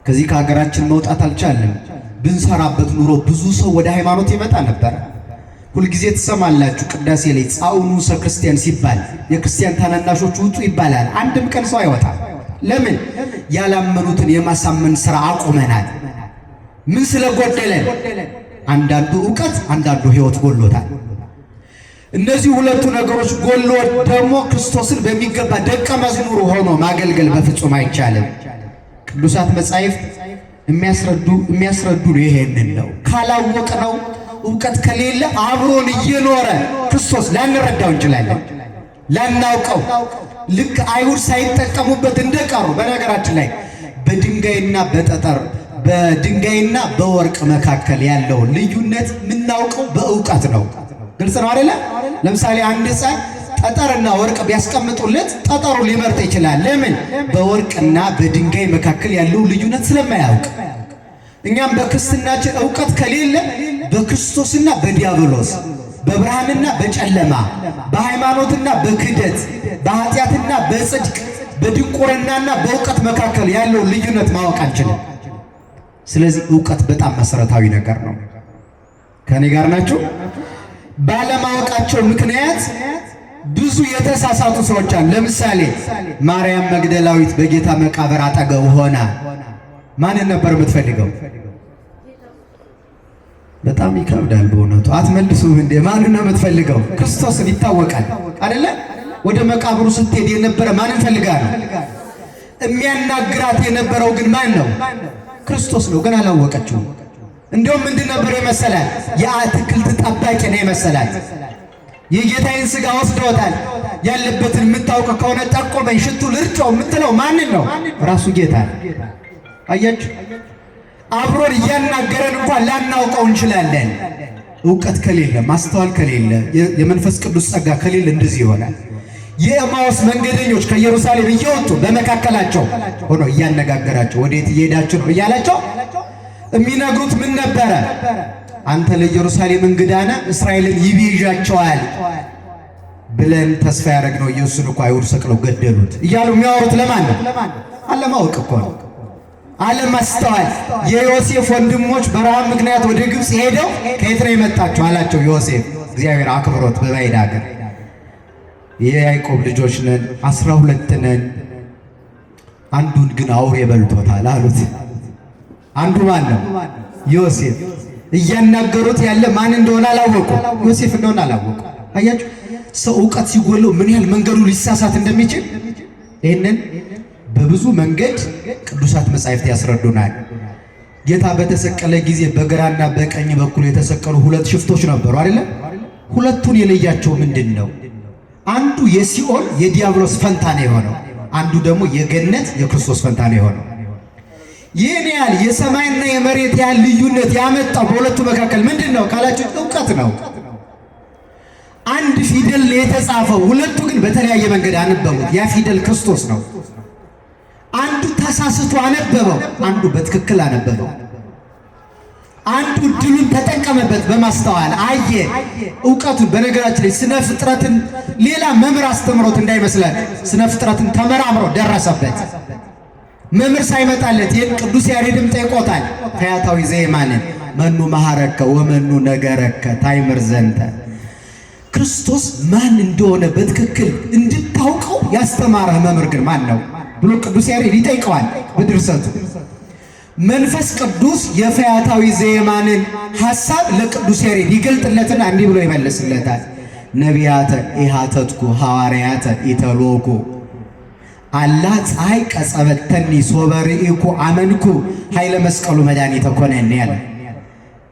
ከዚህ ከሀገራችን መውጣት አልቻልንም። ብንሰራበት ኑሮ ብዙ ሰው ወደ ሃይማኖት ይመጣ ነበር። ሁልጊዜ ትሰማላችሁ ቅዳሴ ላይ ጻኡኑ ሰክርስቲያን ሲባል የክርስቲያን ታናናሾች ውጡ ይባላል። አንድም ቀን ሰው አይወጣም። ለምን? ያላመኑትን የማሳመን ሥራ አቁመናል። ምን ስለጎደለን? አንዳንዱ ዕውቀት፣ አንዳንዱ ሕይወት ጎሎታል። እነዚህ ሁለቱ ነገሮች ጎሎ ደግሞ ክርስቶስን በሚገባ ደቀ መዝሙር ሆኖ ማገልገል በፍጹም አይቻልም። ቅዱሳት መጻሕፍት የሚያስረዱ ይሄንን ነው። ካላወቅነው ዕውቀት ከሌለ አብሮን እየኖረ ክርስቶስ ላንረዳው እንችላለን፣ ላናውቀው። ልክ አይሁድ ሳይጠቀሙበት እንደቀሩ በነገራችን ላይ በድንጋይና በጠጠር በድንጋይና በወርቅ መካከል ያለው ልዩነት የምናውቀው በእውቀት ነው። ግልጽ ነው አይደለ? ለምሳሌ አንድ ሕፃን ጠጠርና ወርቅ ቢያስቀምጡለት ጠጠሩ ሊመርጥ ይችላል። ለምን? በወርቅና በድንጋይ መካከል ያለው ልዩነት ስለማያውቅ። እኛም በክርስትናችን እውቀት ከሌለ በክርስቶስና በዲያብሎስ፣ በብርሃንና በጨለማ፣ በሃይማኖትና በክደት፣ በኃጢአትና በጽድቅ፣ በድንቁርናና በእውቀት መካከል ያለው ልዩነት ማወቅ አንችልም። ስለዚህ እውቀት በጣም መሰረታዊ ነገር ነው። ከኔ ጋር ናችሁ? ባለማወቃቸው ምክንያት ብዙ የተሳሳቱ ሰዎች አሉ። ለምሳሌ ማርያም መግደላዊት በጌታ መቃብር አጠገብ ሆና ማንን ነበር የምትፈልገው? በጣም ይከብዳል በእውነቱ። አትመልሱም እንዴ? ማንን ነው የምትፈልገው? ክርስቶስን ይታወቃል አይደለ? ወደ መቃብሩ ስትሄድ የነበረ ማንን ፈልጋ ነው? የሚያናግራት የነበረው ግን ማን ነው? ክርስቶስ ነው። ግን አላወቀችው። እንደውም ምንድን ነበር የመሰላት? የአትክልት ጠባቂ ነው የመሰላት። የጌታዬን ሥጋ ወስዶታል ያለበትን የምታውቅ ከሆነ ጠቆመኝ፣ ሽቱ ልርጨው የምትለው ማንን ነው? ራሱ ጌታ። አያችሁ፣ አብሮን እያናገረን እንኳን ላናውቀው እንችላለን። እውቀት ከሌለ፣ ማስተዋል ከሌለ፣ የመንፈስ ቅዱስ ጸጋ ከሌለ እንደዚህ ይሆናል። የኤማውስ መንገደኞች ከኢየሩሳሌም እየወጡ በመካከላቸው ሆኖ እያነጋገራቸው ወዴት እየሄዳችሁ ነው እያላቸው የሚነግሩት ምን ነበረ? አንተ ለኢየሩሳሌም እንግዳ ነህ፣ እስራኤልን ይቤዣቸዋል ብለን ተስፋ ያደረግነው ኢየሱስን እኮ አይሁድ ሰቅለው ገደሉት እያሉ የሚያወሩት ለማን ነው? አለማወቅ እኮ ነው፣ አለማስተዋል። የዮሴፍ ወንድሞች በረሃብ ምክንያት ወደ ግብፅ ሄደው ከየት ነው የመጣችሁ አላቸው ዮሴፍ። እግዚአብሔር አክብሮት በባዕድ ሀገር የያዕቆብ ልጆች ነን፣ 12 ነን፣ አንዱን ግን አውሬ በልቶታል አሉት። አንዱ ማን ነው? ዮሴፍ። እያናገሩት ያለ ማን እንደሆነ አላወቁ፣ ዮሴፍ እንደሆነ አላወቁ። አያችሁ፣ ሰው ዕውቀት ሲጎለው ምን ያህል መንገዱ ሊሳሳት እንደሚችል ይህንን በብዙ መንገድ ቅዱሳት መጻሕፍት ያስረዱናል። ጌታ በተሰቀለ ጊዜ በግራና በቀኝ በኩል የተሰቀሉ 2 ሽፍቶች ነበሩ አይደለ? ሁለቱን የለያቸው ምንድን ነው? አንዱ የሲኦል የዲያብሎስ ፈንታ ነው የሆነው፣ አንዱ ደግሞ የገነት የክርስቶስ ፈንታ ነው የሆነው። ይህን ያህል የሰማይና የመሬት ያህል ልዩነት ያመጣው በሁለቱ መካከል ምንድን ነው ካላችሁ ዕውቀት ነው። አንድ ፊደል የተጻፈው፣ ሁለቱ ግን በተለያየ መንገድ አነበቡት። ያ ፊደል ክርስቶስ ነው። አንዱ ተሳስቶ አነበበው፣ አንዱ በትክክል አነበበው። አንዱ ድሉን ተጠቀመበት፣ በማስተዋል አየ ዕውቀቱን። በነገራችን ላይ ስነ ፍጥረትን ሌላ መምህር አስተምሮት እንዳይመስለን፣ ስነ ፍጥረትን ተመራምሮ ደረሰበት። መምህር ሳይመጣለት ይህን ቅዱስ ያሬድም ጠይቆታል። ፈያታዊ ዘየማንን መኑ መሐረከ ወመኑ ነገረከ ታይምር ዘንተ። ክርስቶስ ማን እንደሆነ በትክክል እንድታውቀው ያስተማረህ መምህር ግን ማን ነው ብሎ ቅዱስ ያሬድ ይጠይቀዋል በድርሰቱ። መንፈስ ቅዱስ የፈያታዊ ዘየማንን ሐሳብ ለቅዱስ ያሬድ ይገልጥለትና እንዲህ ብሎ ይመልስለታል። ነቢያተ ኢሃተትኩ ሐዋርያተ ኢተሎኩ አላ ፀሐይ ቀጸበተኒ ሶበርኢኩ አመንኩ ኃይለ መስቀሉ መድኃኒተ ኮነኒ ያለ።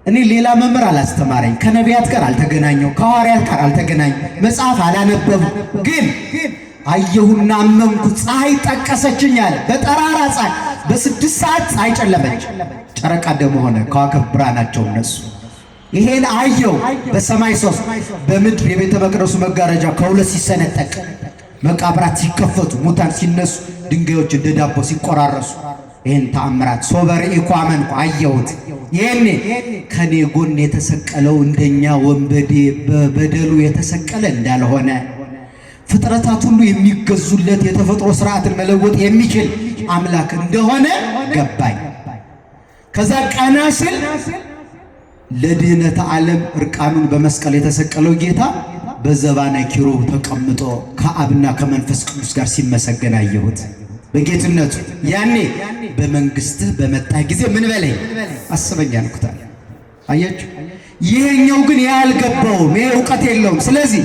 እኔ ሌላ መምህር አላስተማረኝ፣ ከነቢያት ጋር አልተገናኘው፣ ከሐዋርያት ጋር አልተገናኘው፣ መጽሐፍ አላነበቡ፣ ግን አየሁና አመንኩ። ፀሐይ ጠቀሰችኝ አለ። በጠራራ ፀሐይ በ6 ሰዓት ፀሐይ ጨለመች፣ ጨረቃ ደም ሆነ፣ ከዋክብት ብርሃናቸው እነሱ። ይሄን አየው በሰማይ 3 በምድር የቤተ መቅደሱ መጋረጃ ከሁለት ሲሰነጠቅ፣ መቃብራት ሲከፈቱ፣ ሙታን ሲነሱ፣ ድንጋዮች እንደ ዳቦ ሲቆራረሱ፣ ይሄን ተአምራት ሶበርኢኩ አመንኩ አየሁት። ይሄኔ ከኔ ጎን የተሰቀለው እንደኛ ወንበዴ በበደሉ የተሰቀለ እንዳልሆነ፣ ፍጥረታት ሁሉ የሚገዙለት የተፈጥሮ ስርዓትን መለወጥ የሚችል አምላክ እንደሆነ ገባኝ። ከዛ ቀና ስል ለድህነተ ዓለም እርቃኑን በመስቀል የተሰቀለው ጌታ በዘባነ ኪሩብ ተቀምጦ ከአብና ከመንፈስ ቅዱስ ጋር ሲመሰገን አየሁት በጌትነቱ። ያኔ በመንግስትህ በመጣ ጊዜ ምን በለኝ አስበኝ አልኩታል። አያችሁ፣ ይሄኛው ግን ያልገባውም ይሄ ዕውቀት የለውም። ስለዚህ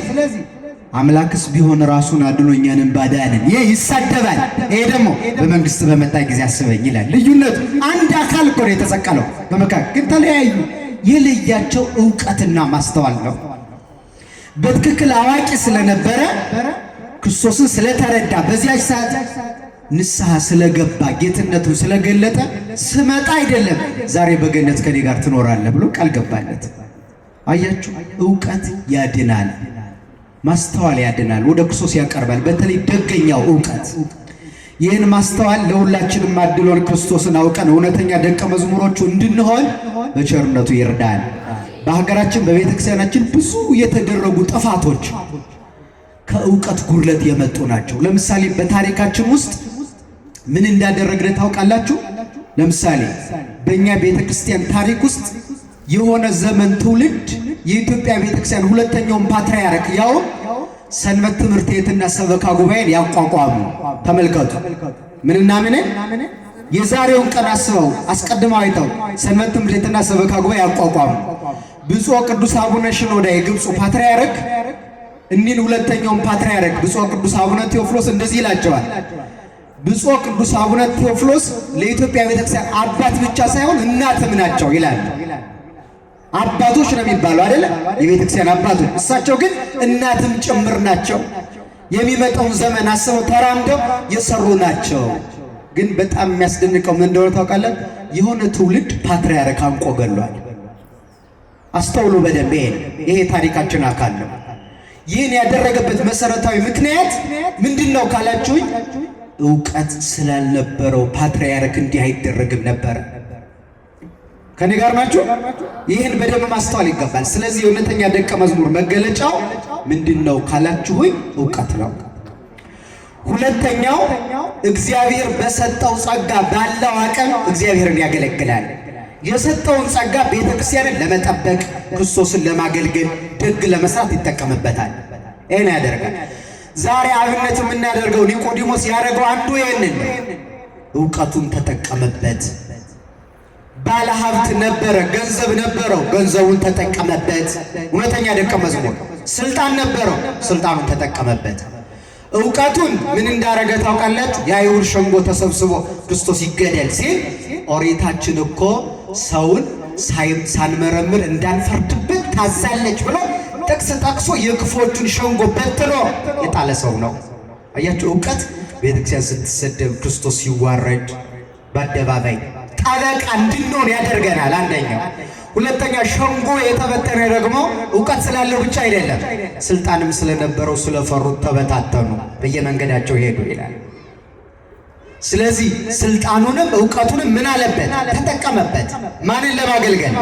አምላክስ ቢሆን ራሱን አድኖኛንን ባዳንን፣ ይሄ ይሳደባል። ይሄ ደግሞ በመንግስት በመጣ ጊዜ አስበኝ ይላል። ልዩነቱ አንድ አካል እኮ ነው የተሰቀለው፣ በመካከል ግን ተለያዩ። የለያቸው ዕውቀትና ማስተዋል ነው። በትክክል አዋቂ ስለነበረ ክርስቶስን ስለተረዳ በዚያች ሰዓት ንስሐ ስለገባ ጌትነቱን ስለገለጠ ስመጣ አይደለም ዛሬ በገነት ከኔ ጋር ትኖራለህ ብሎ ቃል ገባለት። አያችሁ፣ ዕውቀት ያድናል፣ ማስተዋል ያድናል፣ ወደ ክርስቶስ ያቀርባል። በተለይ ደገኛው ዕውቀት። ይህን ማስተዋል ለሁላችንም አድሎን ክርስቶስን አውቀን እውነተኛ ደቀ መዝሙሮቹ እንድንሆን በቸርነቱ ይርዳል። በሀገራችን በቤተ ክርስቲያናችን ብዙ የተደረጉ ጥፋቶች ከዕውቀት ጉድለት የመጡ ናቸው። ለምሳሌ በታሪካችን ውስጥ ምን እንዳደረግን ታውቃላችሁ? ለምሳሌ በእኛ ቤተ ክርስቲያን ታሪክ ውስጥ የሆነ ዘመን ትውልድ የኢትዮጵያ ቤተ ክርስቲያን ሁለተኛውን ፓትርያርክ ያው ሰንበት ትምህርት ቤትና ሰበካ ጉባኤን ያቋቋሙ። ተመልከቱ፣ ምንና ምን የዛሬውን ቀን አስበው አስቀድመው አይተው ሰንበት ትምህርት ቤትና ሰበካ ጉባኤ ያቋቋሙ። ብፁዕ ቅዱስ አቡነ ሽኖዳ የግብፁ ፓትርያርክ እኒን ሁለተኛውን ፓትርያርክ ብፁዕ ቅዱስ አቡነ ቴዎፍሎስ እንደዚህ ይላቸዋል። ብፁዕ ቅዱስ አቡነ ቴዎፍሎስ ለኢትዮጵያ ቤተክርስቲያን አባት ብቻ ሳይሆን እናትም ናቸው ይላል። አባቶች ነው የሚባለው አይደለ? የቤተክርስቲያን አባቶች። እሳቸው ግን እናትም ጭምር ናቸው። የሚመጣውን ዘመን አስበው ተራምደው የሰሩ ናቸው። ግን በጣም የሚያስደንቀው ምን እንደሆነ ታውቃለህ? የሆነ ትውልድ ፓትርያርክ አንቆ ገሏል። አስተውሉ በደንብ። ይሄ ታሪካችን አካል ነው። ይህን ያደረገበት መሰረታዊ ምክንያት ምንድነው ካላችሁኝ፣ ዕውቀት ስላልነበረው ፓትርያርክ እንዲህ አይደረግም ነበር። ከኔ ጋር ናችሁ? ይህን በደንብ ማስተዋል ይገባል። ስለዚህ እውነተኛ ደቀ መዝሙር መገለጫው ምንድነው ካላችሁኝ፣ ዕውቀት ነው። ሁለተኛው እግዚአብሔር በሰጠው ጸጋ ባለው አቅም እግዚአብሔርን ያገለግላል። የሰጠውን ጸጋ ቤተክርስቲያንን ለመጠበቅ ክርስቶስን ለማገልገል ደግ ለመስራት ይጠቀምበታል። ይሄን ያደርጋል። ዛሬ አብነት የምናደርገው ኒቆዲሞስ ያደረገው አንዱ ይሄንን ዕውቀቱን ተጠቀመበት። ባለ ሀብት ነበረ፣ ገንዘብ ነበረው፣ ገንዘቡን ተጠቀመበት። እውነተኛ ደቀ መዝሙር ስልጣን ነበረው፣ ስልጣኑን ተጠቀመበት። ዕውቀቱን ምን እንዳረገ ታውቃላችሁ? የአይሁድ ሸንጎ ተሰብስቦ ክርስቶስ ይገደል ሲል ኦሪታችን እኮ ሰውን ሳንመረምር እንዳንፈርድበት ታዛለች ብሎ ጥቅስ ጠቅሶ የክፎቹን ሸንጎ በትኖ የጣለ ሰው ነው። አያችሁ፣ ዕውቀት ቤተክርስቲያን ስትሰደብ፣ ክርስቶስ ሲዋረድ በአደባባይ ጠበቃ እንድንሆን ያደርገናል። አንደኛው። ሁለተኛ ሸንጎ የተበተነ ደግሞ ዕውቀት ስላለው ብቻ አይደለም፣ ስልጣንም ስለነበረው ስለፈሩት ተበታተኑ፣ በየመንገዳቸው ሄዱ ይላል። ስለዚህ ስልጣኑንም ዕውቀቱንም ምን አለበት? ተጠቀመበት። ማንን ለማገልገል?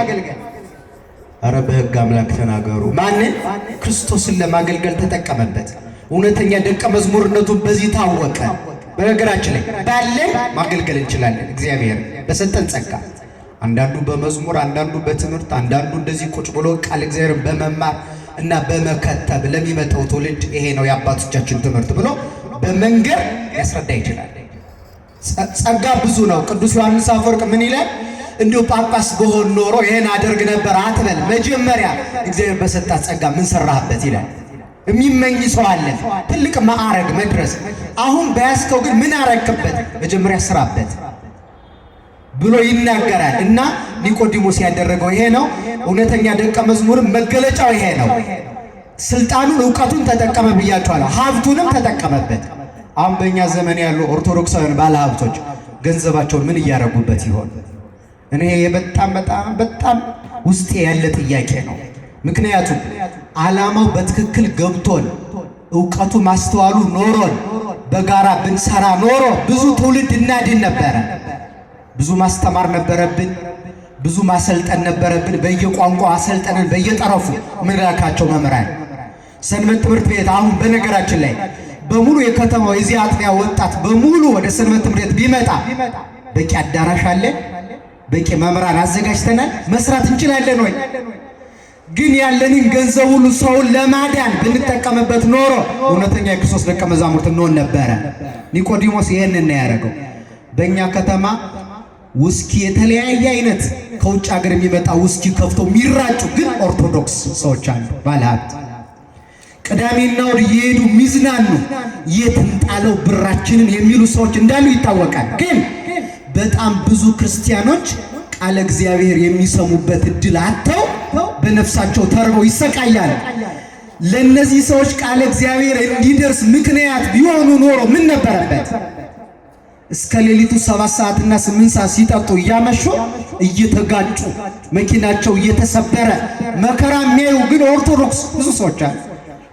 አረ በሕግ አምላክ ተናገሩ። ማንን? ክርስቶስን ለማገልገል ተጠቀመበት። እውነተኛ ደቀ መዝሙርነቱ በዚህ ታወቀ። በነገራችን ላይ ባለን ማገልገል እንችላለን። እግዚአብሔር በሰጠን ጸጋ፣ አንዳንዱ በመዝሙር፣ አንዳንዱ በትምህርት፣ አንዳንዱ እንደዚህ ቁጭ ብሎ ቃል እግዚአብሔርን በመማር እና በመከተብ ለሚመጣው ትውልድ ይሄ ነው የአባቶቻችን ትምህርት ብሎ በመንገር ያስረዳ ይችላል። ጸጋ ብዙ ነው። ቅዱስ ዮሐንስ አፈወርቅ ምን ይላል? እንዲሁ ጳጳስ በሆን ኖሮ ይሄን አደርግ ነበር አትበል፣ መጀመሪያ እግዚአብሔር በሰጣት ጸጋ ምን ሰራህበት ይላል። የሚመኝ ሰው አለ ትልቅ ማዕረግ መድረስ። አሁን በያዝከው ግን ምን አረክበት? መጀመሪያ ስራበት ብሎ ይናገራል። እና ኒቆዲሞስ ያደረገው ይሄ ነው። እውነተኛ ደቀ መዝሙርም መገለጫው ይሄ ነው። ስልጣኑን ዕውቀቱን ተጠቀመ ብያቸዋለሁ። ሀብቱንም ተጠቀመበት። አሁን በእኛ ዘመን ያሉ ኦርቶዶክሳውያን ባለሀብቶች ገንዘባቸውን ምን እያደረጉበት ይሆን? እኔ በጣም ውስጤ ያለ ጥያቄ ነው። ምክንያቱም ዓላማው በትክክል ገብቶን ዕውቀቱ ማስተዋሉ ኖሮን በጋራ ብንሰራ ኖሮ ብዙ ትውልድ እናድን ነበረ። ብዙ ማስተማር ነበረብን፣ ብዙ ማሰልጠን ነበረብን። በየቋንቋ አሰልጠንን በየጠረፉ ምንላካቸው መምህራን ሰንበት ትምህርት ቤት አሁን በነገራችን ላይ በሙሉ የከተማው የዚህ አጥቢያ ወጣት በሙሉ ወደ ሰንበት ትምህርት ቤት ቢመጣ በቂ አዳራሽ አለ፣ በቂ መምህራን አዘጋጅተናል፣ መስራት እንችላለን ወይ? ግን ያለንን ገንዘብ ሁሉ ሰውን ለማዳን ብንጠቀምበት ኖሮ እውነተኛ የክርስቶስ ደቀ መዛሙርት እንሆን ነበረ። ኒቆዲሞስ ይሄንን ነው ያደረገው። በእኛ ከተማ ውስኪ የተለያየ አይነት ከውጭ ሀገር የሚመጣ ውስኪ ከፍተው የሚራጩ ግን ኦርቶዶክስ ሰዎች አሉ፣ ባለሀብት ቅዳሜና እሑድ እየሄዱ ሚዝናኑ የትን ጣለው ብራችንን የሚሉ ሰዎች እንዳሉ ይታወቃል። ግን በጣም ብዙ ክርስቲያኖች ቃለ እግዚአብሔር የሚሰሙበት እድል አጥተው በነፍሳቸው ተርበው ይሰቃያሉ። ለነዚህ ሰዎች ቃለ እግዚአብሔር እንዲደርስ ምክንያት ቢሆኑ ኖሮ ምን ነበረበት? እስከ ሌሊቱ 7 ሰዓትና 8 ሰዓት ሲጠጡ እያመሹ እየተጋጩ መኪናቸው እየተሰበረ መከራ የሚያዩ ግን ኦርቶዶክስ ብዙ ሰዎች አሉ።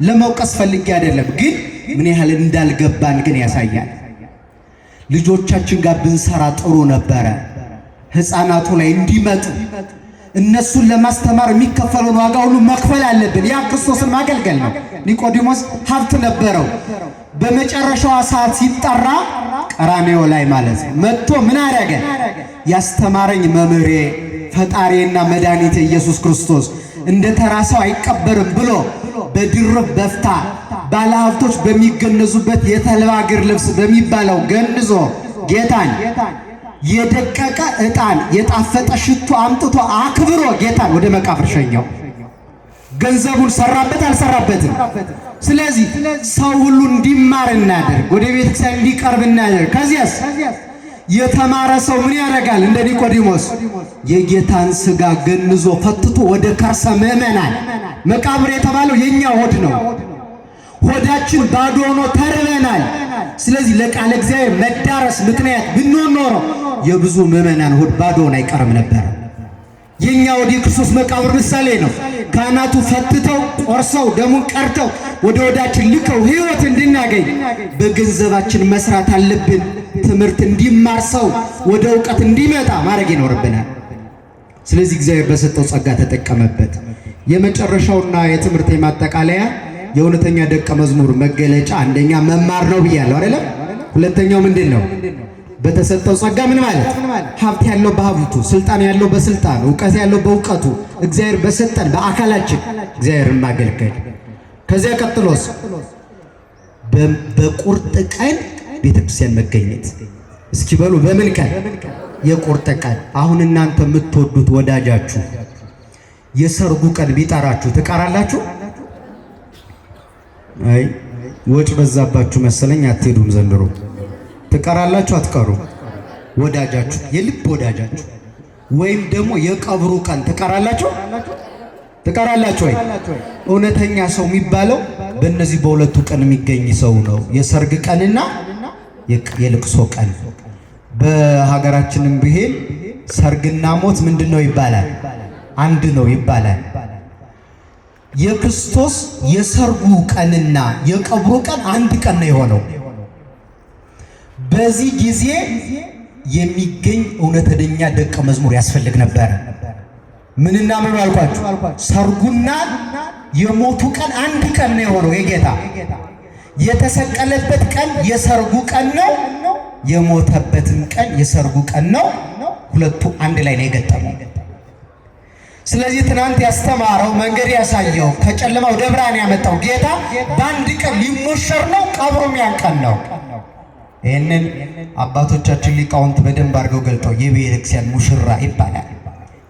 ለመውቀስ ፈልጌ አይደለም፣ ግን ምን ያህል እንዳልገባን ግን ያሳያል። ልጆቻችን ጋር ብንሰራ ጥሩ ነበረ። ሕፃናቱ ላይ እንዲመጡ እነሱን ለማስተማር የሚከፈለውን ዋጋ ሁሉ መክፈል አለብን። ያ ክርስቶስን ማገልገል ነው። ኒቆዲሞስ ሀብት ነበረው። በመጨረሻዋ ሰዓት ሲጠራ ቀራንዮ ላይ ማለት ነው መጥቶ ምን አደረገ? ያስተማረኝ መምህሬ ፈጣሪና መድኃኒቴ ኢየሱስ ክርስቶስ እንደ ተራ ሰው አይቀበርም ብሎ በድርብ በፍታ ባለሀብቶች በሚገነዙበት የተልባ እግር ልብስ በሚባለው ገንዞ ጌታን የደቀቀ ዕጣን የጣፈጠ ሽቱ አምጥቶ አክብሮ ጌታን ወደ መቃብር ሸኘው። ገንዘቡን ሰራበት አልሰራበትም? ስለዚህ ሰው ሁሉ እንዲማር እናደርግ፣ ወደ ቤተክርስቲያን እንዲቀርብ እናደርግ። ከዚያስ የተማረ ሰው ምን ያደርጋል? እንደ ኒቆዲሞስ የጌታን ሥጋ ገንዞ ፈትቶ ወደ ከርሰ ምዕመናን። መቃብር የተባለው የኛ ሆድ ነው። ሆዳችን ባዶ ሆኖ ተርበናል። ስለዚህ ለቃለ እግዚአብሔር መዳረስ ምክንያት ብንሆን ኖሮ የብዙ ምዕመናን ሆድ ባዶውን አይቀርም ነበር። የኛ ወደ ክርስቶስ መቃብር ምሳሌ ነው። ካህናቱ ፈትተው ቆርሰው ደሙን ቀርተው ወደ ሆዳችን ልከው ሕይወት እንድናገኝ በገንዘባችን መስራት አለብን። ትምህርት እንዲማር ሰው ወደ ዕውቀት እንዲመጣ ማድረግ ይኖርብናል። ስለዚህ እግዚአብሔር በሰጠው ጸጋ ተጠቀመበት። የመጨረሻውና የትምህርት ማጠቃለያ የእውነተኛ ደቀ መዝሙር መገለጫ አንደኛ መማር ነው ብያለሁ አይደለም? ሁለተኛው ምንድን ነው? በተሰጠው ጸጋ ምን ማለት? ሀብት ያለው በሀብቱ፣ ስልጣን ያለው በስልጣኑ፣ ዕውቀት ያለው በእውቀቱ እግዚአብሔር በሰጠን በአካላችን እግዚአብሔርን ማገልገል። ከዚያ ቀጥሎስ በቁርጥ ቀን ቤተክርስቲያን መገኘት። እስኪ በሉ በምን ቀን? የቁርጥ ቀን። አሁን እናንተ የምትወዱት ወዳጃችሁ የሰርጉ ቀን ቢጠራችሁ ትቀራላችሁ? አይ ወጭ በዛባችሁ መሰለኝ አትሄዱም ዘንድሮ። ትቀራላችሁ አትቀሩ? ወዳጃችሁ የልብ ወዳጃችሁ ወይም ደግሞ የቀብሩ ቀን ትቀራላችሁ? ትቀራላችሁ ወይ? እውነተኛ ሰው የሚባለው በእነዚህ በሁለቱ ቀን የሚገኝ ሰው ነው። የሰርግ ቀንና የልቅሶ ቀን። በሀገራችንም ብሄል ሰርግና ሞት ምንድነው ይባላል? አንድ ነው ይባላል። የክርስቶስ የሰርጉ ቀንና የቀብሩ ቀን አንድ ቀን ነው የሆነው። በዚህ ጊዜ የሚገኝ እውነተኛ ደቀ መዝሙር ያስፈልግ ነበር። ምንና ምን አልኳችሁ? ሰርጉና የሞቱ ቀን አንድ ቀን ነው የሆነው። የጌታ የተሰቀለበት ቀን የሰርጉ ቀን ነው፣ የሞተበትም ቀን የሰርጉ ቀን ነው። ሁለቱ አንድ ላይ ነው የገጠመው። ስለዚህ ትናንት ያስተማረው መንገድ ያሳየው ከጨለማ ወደ ብርሃን ያመጣው ጌታ በአንድ ቀን ሊሞሸር ነው። ቀብሩም ያን ቀን ነው። ይህንን አባቶቻችን ሊቃውንት በደንብ አድርገው ገልጠው የቤተክርስቲያን ሙሽራ ይባላል።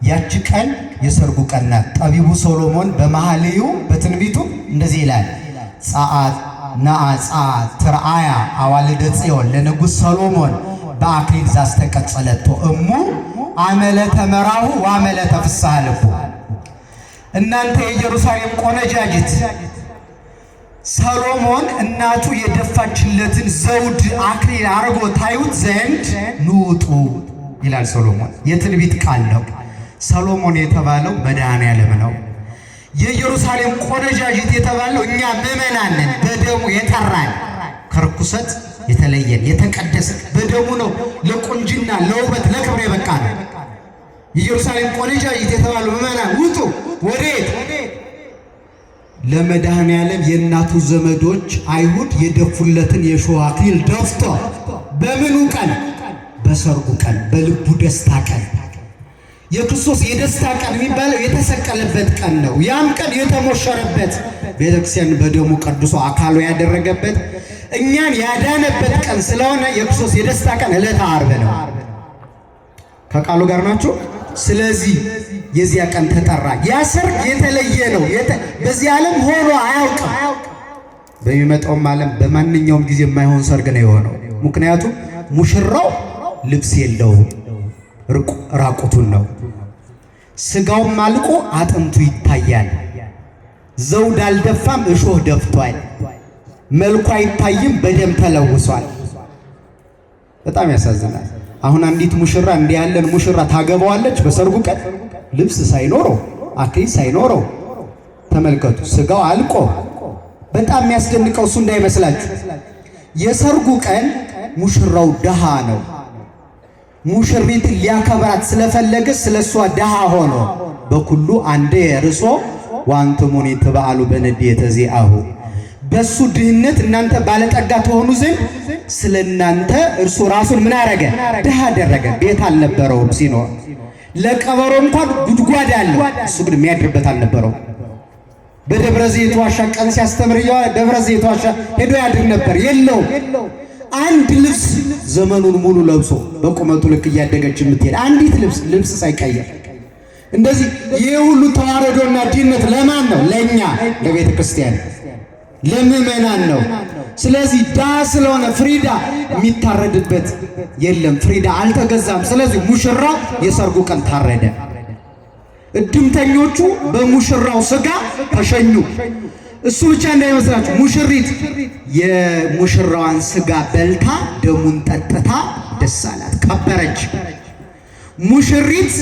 ያቺ ቀን የሰርጉ ቀን ናት። ጠቢቡ ሶሎሞን በመኃልዩ በትንቢቱ እንደዚህ ይላል፣ ጸአት ነአጻ ትርአያ አዋልደ ጽዮን ለንጉሥ ሰሎሞን በአክሊል ዛስተቀጸለቶ እሙ አመለተ መራሁ ወአመለተ ፍስሐ ልቡ። እናንተ የኢየሩሳሌም ቆነጃጅት ሰሎሞን እናቱ የደፋችለትን ዘውድ አክሊል አርጎ ታዩት ዘንድ ንውጡ ይላል ሶሎሞን። የትንቢት ቃል ነው። ሰሎሞን የተባለው መድኃኔዓለም ነው። የኢየሩሳሌም ቆነጃጅት የተባለው እኛ ምዕመናን ነን። በደሙ የጠራን ከርኩሰት የተለየን የተቀደሰ በደሙ ነው። ለቁንጅና ለውበት ለክብር የበቃ ነው። የኢየሩሳሌም ቆነጃጅት የተባለው ምዕመናን ውጡ። ወዴት? ለመድኃኔዓለም የእናቱ ዘመዶች አይሁድ የደፉለትን የሾህ አክሊል ደፍቶ በምኑ ቀን? በሰርጉ ቀን፣ በልቡ ደስታ ቀን። የክርስቶስ የደስታ ቀን የሚባለው የተሰቀለበት ቀን ነው። ያም ቀን የተሞሸረበት ቤተክርስቲያን በደሙ ቀድሶ አካሉ ያደረገበት እኛን ያዳነበት ቀን ስለሆነ የክርስቶስ የደስታ ቀን ዕለተ ዓርብ ነው። ከቃሉ ጋር ናችሁ? ስለዚህ የዚያ ቀን ተጠራ። ያ ሰርግ የተለየ ነው። በዚህ ዓለም ሆኖ አያውቅም። በሚመጣውም ዓለም በማንኛውም ጊዜ የማይሆን ሰርግ ነው የሆነው። ምክንያቱም ሙሽራው ልብስ የለውም፣ ራቁቱን ነው። ስጋውም አልቆ አጥንቱ ይታያል። ዘውድ አልደፋም እሾህ ደፍቷል። መልኩ አይታይም በደም ተለውሷል። በጣም ያሳዝናል። አሁን አንዲት ሙሽራ እንዲህ ያለን ሙሽራ ታገባዋለች በሰርጉ ቀን ልብስ ሳይኖረው አክሊል ሳይኖረው። ተመልከቱ፣ ስጋው አልቆ። በጣም የሚያስደንቀው እሱ እንዳይመስላችሁ የሰርጉ ቀን ሙሽራው ደሃ ነው። ሙሽሪትን ሊያከብራት ስለፈለገ ስለሷ ደሃ ሆኖ በኩሉ አንዴ የርሶ ዋንትሙኒ ትበአሉ በንዴተ ዚአሁ በሱ ድህነት እናንተ ባለጠጋ ተሆኑ ዘንድ ስለናንተ እርሱ ራሱን ምን አረገ? ደሃ አደረገ። ቤት አልነበረውም ሲኖር ለቀበሮ እንኳን ጉድጓድ አለው። እሱ ግን የሚያድርበት አልነበረው። በደብረ ዘይት ዋሻ ቀን ሲያስተምር ደብረ ዘይት ዋሻ ሄዶ ያድር ነበር። የለውም አንድ ልብስ ዘመኑን ሙሉ ለብሶ በቁመቱ ልክ እያደገች የምትሄድ አንዲት ልብስ ሳይቀየር። እንደዚህ ይህ ሁሉ ተዋረዶና ድህነት ለማን ነው? ለእኛ ለቤተ ክርስቲያን ለምእመናን ነው። ስለዚህ ድሃ ስለሆነ ፍሪዳ የሚታረድበት የለም። ፍሪዳ አልተገዛም። ስለዚህ ሙሽራው የሰርጉ ቀን ታረደ። እድምተኞቹ በሙሽራው ስጋ ተሸኙ። እሱ ብቻ እንዳይመስላችሁ ሙሽሪት የሙሽራዋን ስጋ በልታ ደሙን ጠጥታ ደስ አላት፣ ከበረች። ሙሽሪት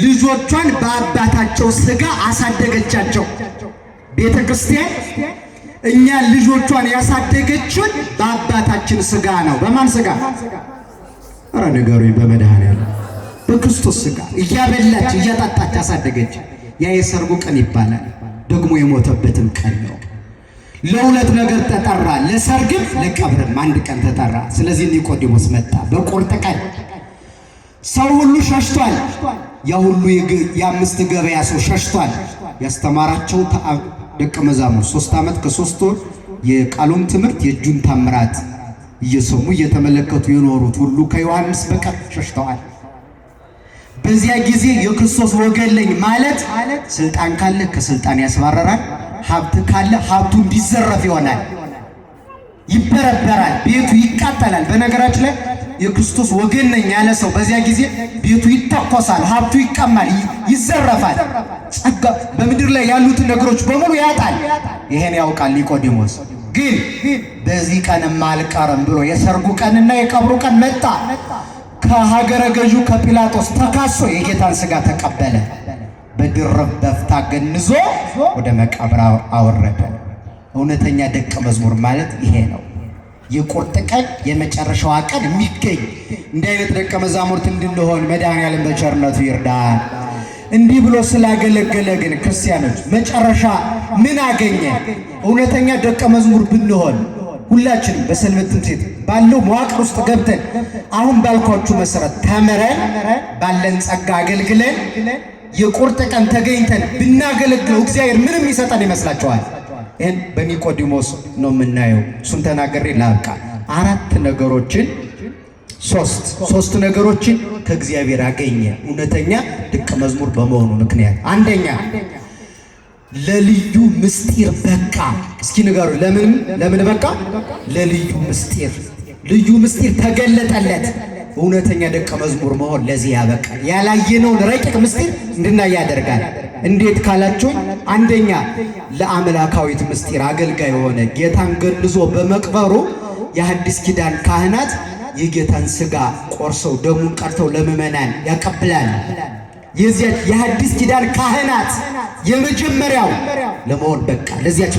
ልጆቿን በአባታቸው ስጋ አሳደገቻቸው። ቤተ ክርስቲያን እኛ ልጆቿን ያሳደገችን በአባታችን ስጋ ነው። በማን ስጋ? ኧረ ንገሩኝ። በመድኃኔዓለም በክርስቶስ ስጋ እያበላች እያጣጣች አሳደገች። ያ የሰርጉ ቀን ይባላል። ደግሞ የሞተበትም ቀን ነው። ለሁለት ነገር ተጠራ፣ ለሰርግም ለቀብርም አንድ ቀን ተጠራ። ስለዚህ ኒቆዲሞስ መጣ። በቁርጥ ቀን ሰው ሁሉ ሸሽቷል። ያ ሁሉ የአምስት ገበያ ሰው ሸሽቷል። ያስተማራቸው ደቀ መዛሙርት 3 ዓመት ከ3 ወር የቃሉን ትምህርት የእጁን ታምራት እየሰሙ እየተመለከቱ የኖሩት ሁሉ ከዮሐንስ በቀር ሸሽተዋል። በዚያ ጊዜ የክርስቶስ ወገን ነኝ ማለት ስልጣን ካለ ከስልጣን ያስባረራል፣ ሀብት ካለ ሀብቱ እንዲዘረፍ ይሆናል፣ ይበረበራል፣ ቤቱ ይቃጠላል። በነገራችን ላይ የክርስቶስ ወገን ነኝ ያለ ሰው በዚያ ጊዜ ቤቱ ይተኮሳል፣ ሀብቱ ይቀማል፣ ይዘረፋል። ጸጋ በምድር ላይ ያሉትን ነገሮች በሙሉ ያጣል። ይሄን ያውቃል ኒቆዲሞስ። ግን በዚህ ቀንም አልቀርም ብሎ የሰርጉ ቀንና የቀብሩ ቀን መጣ። ከሀገረ ገዡ ከጲላጦስ ተካሶ የጌታን ሥጋ ተቀበለ። በድርብ በፍታ ገንዞ ወደ መቃብር አወረደ። እውነተኛ ደቀ መዝሙር ማለት ይሄ ነው። የቁርጥ ቀን የመጨረሻዋ ቀን የሚገኝ እንዲህ አይነት ደቀ መዛሙርት እንድንሆን መድኃኔዓለም በቸርነቱ ይርዳል። እንዲህ ብሎ ስላገለገለ ግን ክርስቲያኖች መጨረሻ ምን አገኘ? እውነተኛ ደቀ መዝሙር ብንሆን ሁላችንም በሰንበት ትምህርት ቤት ባለው መዋቅር ውስጥ ገብተን አሁን ባልኳችሁ መሰረት ተምረን ባለን ጸጋ አገልግለን የቁርጥ ቀን ተገኝተን ብናገለግለው እግዚአብሔር ምንም ይሰጠን ይመስላችኋል? ይህን በኒቆዲሞስ ነው የምናየው። እሱን ተናገሬ ላብቃ። ሶስት ነገሮችን ከእግዚአብሔር አገኘ እውነተኛ ደቀ መዝሙር በመሆኑ ምክንያት። አንደኛ ለልዩ ምስጢር በቃ። እስኪ ንገሩ፣ ለምን በቃ? ለልዩ ምስጢር። ልዩ ምስጢር ተገለጠለት። እውነተኛ ደቀ መዝሙር መሆን ለዚህ ያበቃል። ያላየነውን ረቂቅ ምስጢር እንድናይ ያደርጋል። እንዴት ካላችሁ፣ አንደኛ ለአምላካዊት ምስጢር አገልጋይ የሆነ ጌታን ገንዞ በመቅበሩ የሐዲስ ኪዳን ካህናት የጌታን ሥጋ ቆርሰው ደሙን ቀርተው ለምእመናን ያቀብላል። የዚያች የሐዲስ ኪዳን ካህናት የመጀመሪያው ለመሆን በቃ። ለዚያች